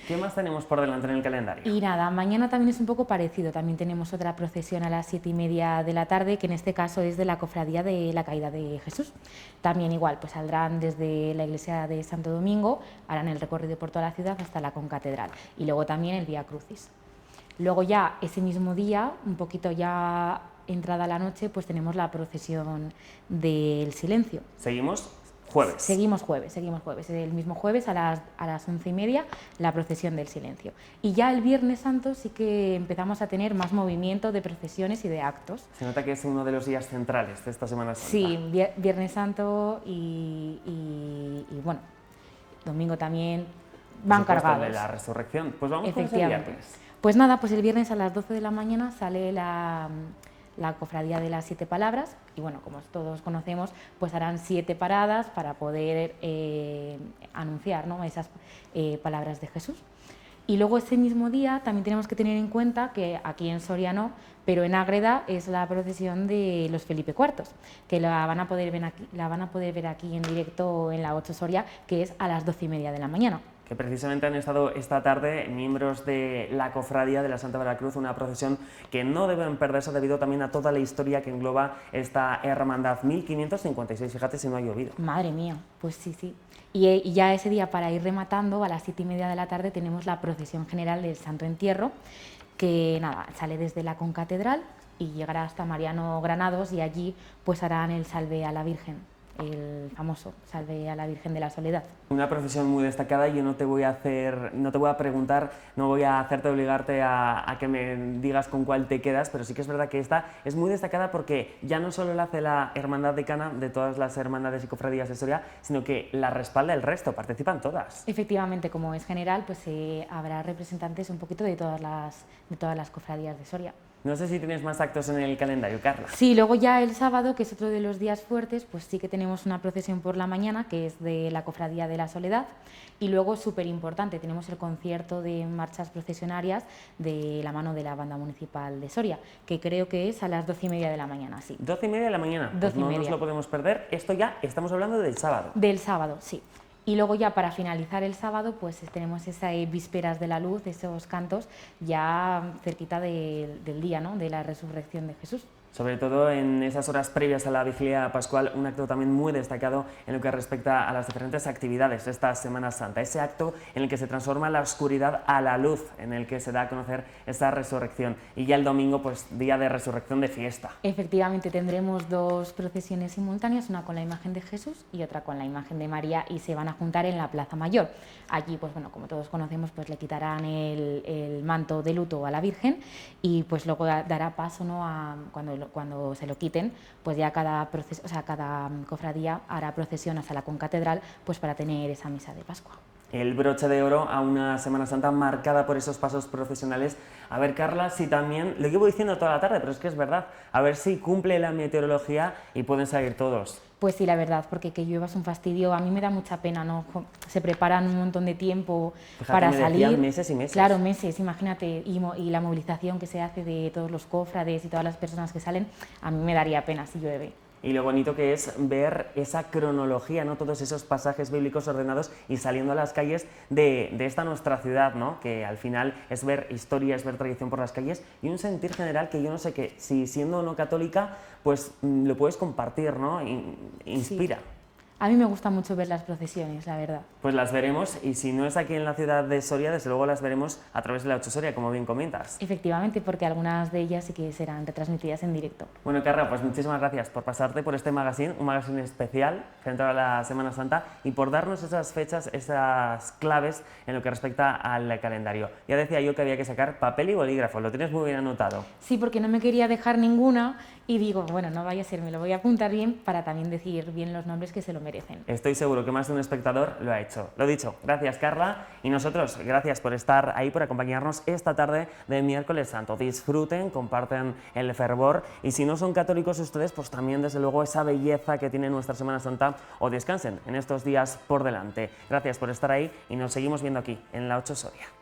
¿Qué más tenemos por delante en el calendario? Y nada, mañana también es un poco parecido, también tenemos otra procesión a las 7:30 de la tarde, que en este caso es de la Cofradía de la Caída de Jesús. También igual, pues saldrán desde la iglesia de Santo Domingo, harán el recorrido por toda la ciudad hasta la concatedral y luego también el Vía Crucis. Luego ya ese mismo día, un poquito ya entrada la noche, pues tenemos la procesión del silencio. Seguimos jueves. Seguimos jueves. El mismo jueves a las 11:30 la procesión del silencio. Y ya el Viernes Santo sí que empezamos a tener más movimiento de procesiones y de actos. Se nota que es uno de los días centrales de esta Semana Santa. Sí, Viernes Santo y bueno, domingo también van cargados. De la resurrección. Pues vamos con ese viernes. Pues nada, pues el viernes a las 12 de la mañana sale la Cofradía de las 7 Palabras y bueno, como todos conocemos, pues harán 7 paradas para poder anunciar, ¿no?, esas palabras de Jesús. Y luego ese mismo día también tenemos que tener en cuenta que aquí en Soria no, pero en Ágreda es la procesión de los Felipe IV, que la van a poder ver aquí en directo en la 8 Soria, que es a las 12:30 de la mañana. Que precisamente han estado esta tarde miembros de la Cofradía de la Santa Veracruz, una procesión que no deben perderse debido también a toda la historia que engloba esta hermandad. 1556, fíjate si no ha llovido. Madre mía, pues sí. Y ya ese día, para ir rematando, a las 7:30 de la tarde tenemos la procesión general del Santo Entierro, que nada, sale desde la concatedral y llegará hasta Mariano Granados y allí pues harán el Salve a la Virgen, el famoso Salve a la Virgen de la Soledad. Una procesión muy destacada. Yo no te voy a preguntar, no voy a hacerte obligarte a que me digas con cuál te quedas, pero sí que es verdad que esta es muy destacada porque ya no solo la hace la Hermandad de Cana, de todas las hermandades y cofradías de Soria, sino que la respalda el resto, participan todas. Efectivamente, como es general, pues habrá representantes un poquito de todas las cofradías de Soria. No sé si tienes más actos en el calendario, Carla. Sí, luego ya el sábado, que es otro de los días fuertes, pues sí que tenemos una procesión por la mañana, que es de la Cofradía de la Soledad, y luego, súper importante, tenemos el concierto de marchas procesionarias de la mano de la Banda Municipal de Soria, que creo que es a las 12:30 de la mañana, sí. 12:30 de la mañana, pues no nos lo podemos perder. Esto ya estamos hablando del sábado. Del sábado, sí. Y luego ya para finalizar el sábado pues tenemos esas vísperas de la luz, esos cantos ya cerquita del día, ¿no?, de la resurrección de Jesús. Sobre todo en esas horas previas a la vigilia pascual, un acto también muy destacado en lo que respecta a las diferentes actividades de esta Semana Santa. Ese acto en el que se transforma la oscuridad a la luz, en el que se da a conocer esa resurrección. Y ya el domingo, pues día de resurrección de fiesta. Efectivamente, tendremos 2 procesiones simultáneas, una con la imagen de Jesús y otra con la imagen de María, y se van a juntar en la Plaza Mayor. Allí, pues bueno, como todos conocemos, pues le quitarán el manto de luto a la Virgen y pues luego dará paso, ¿no?, a cuando se lo quiten, pues ya cada cofradía hará procesión hasta la concatedral, pues para tener esa misa de Pascua. El broche de oro a una Semana Santa marcada por esos pasos procesionales. A ver, Carla, si también, lo llevo diciendo toda la tarde, pero es que es verdad, a ver si cumple la meteorología y pueden salir todos. Pues sí, la verdad, porque que llueva es un fastidio, a mí me da mucha pena, ¿no? Se preparan un montón de tiempo. Fíjate, para salir. Meses y meses. Claro, meses, imagínate, y la movilización que se hace de todos los cofrades y todas las personas que salen, a mí me daría pena si llueve. Y lo bonito que es ver esa cronología, ¿no?, todos esos pasajes bíblicos ordenados y saliendo a las calles de esta nuestra ciudad, ¿no?, que al final es ver historia, es ver tradición por las calles y un sentir general que yo no sé, que si siendo no católica, pues lo puedes compartir, ¿no?, inspira. Sí. A mí me gusta mucho ver las procesiones, la verdad. Pues las veremos, y si no es aquí en la ciudad de Soria, desde luego las veremos a través de la 8 Soria, como bien comentas. Efectivamente, porque algunas de ellas sí que serán retransmitidas en directo. Bueno, Carla, pues muchísimas gracias por pasarte por este magazine, un magazine especial centrado a la Semana Santa, y por darnos esas fechas, esas claves en lo que respecta al calendario. Ya decía yo que había que sacar papel y bolígrafo, lo tienes muy bien anotado. Sí, porque no me quería dejar ninguna y digo, bueno, no vaya a ser, me lo voy a apuntar bien para también decir bien los nombres que se lo merecen. Estoy seguro que más de un espectador lo ha hecho. Lo dicho, gracias, Carla, y nosotros, gracias por estar ahí, por acompañarnos esta tarde de Miércoles Santo. Disfruten, comparten el fervor, y si no son católicos ustedes, pues también desde luego esa belleza que tiene nuestra Semana Santa, o descansen en estos días por delante. Gracias por estar ahí y nos seguimos viendo aquí en la 8 Soria.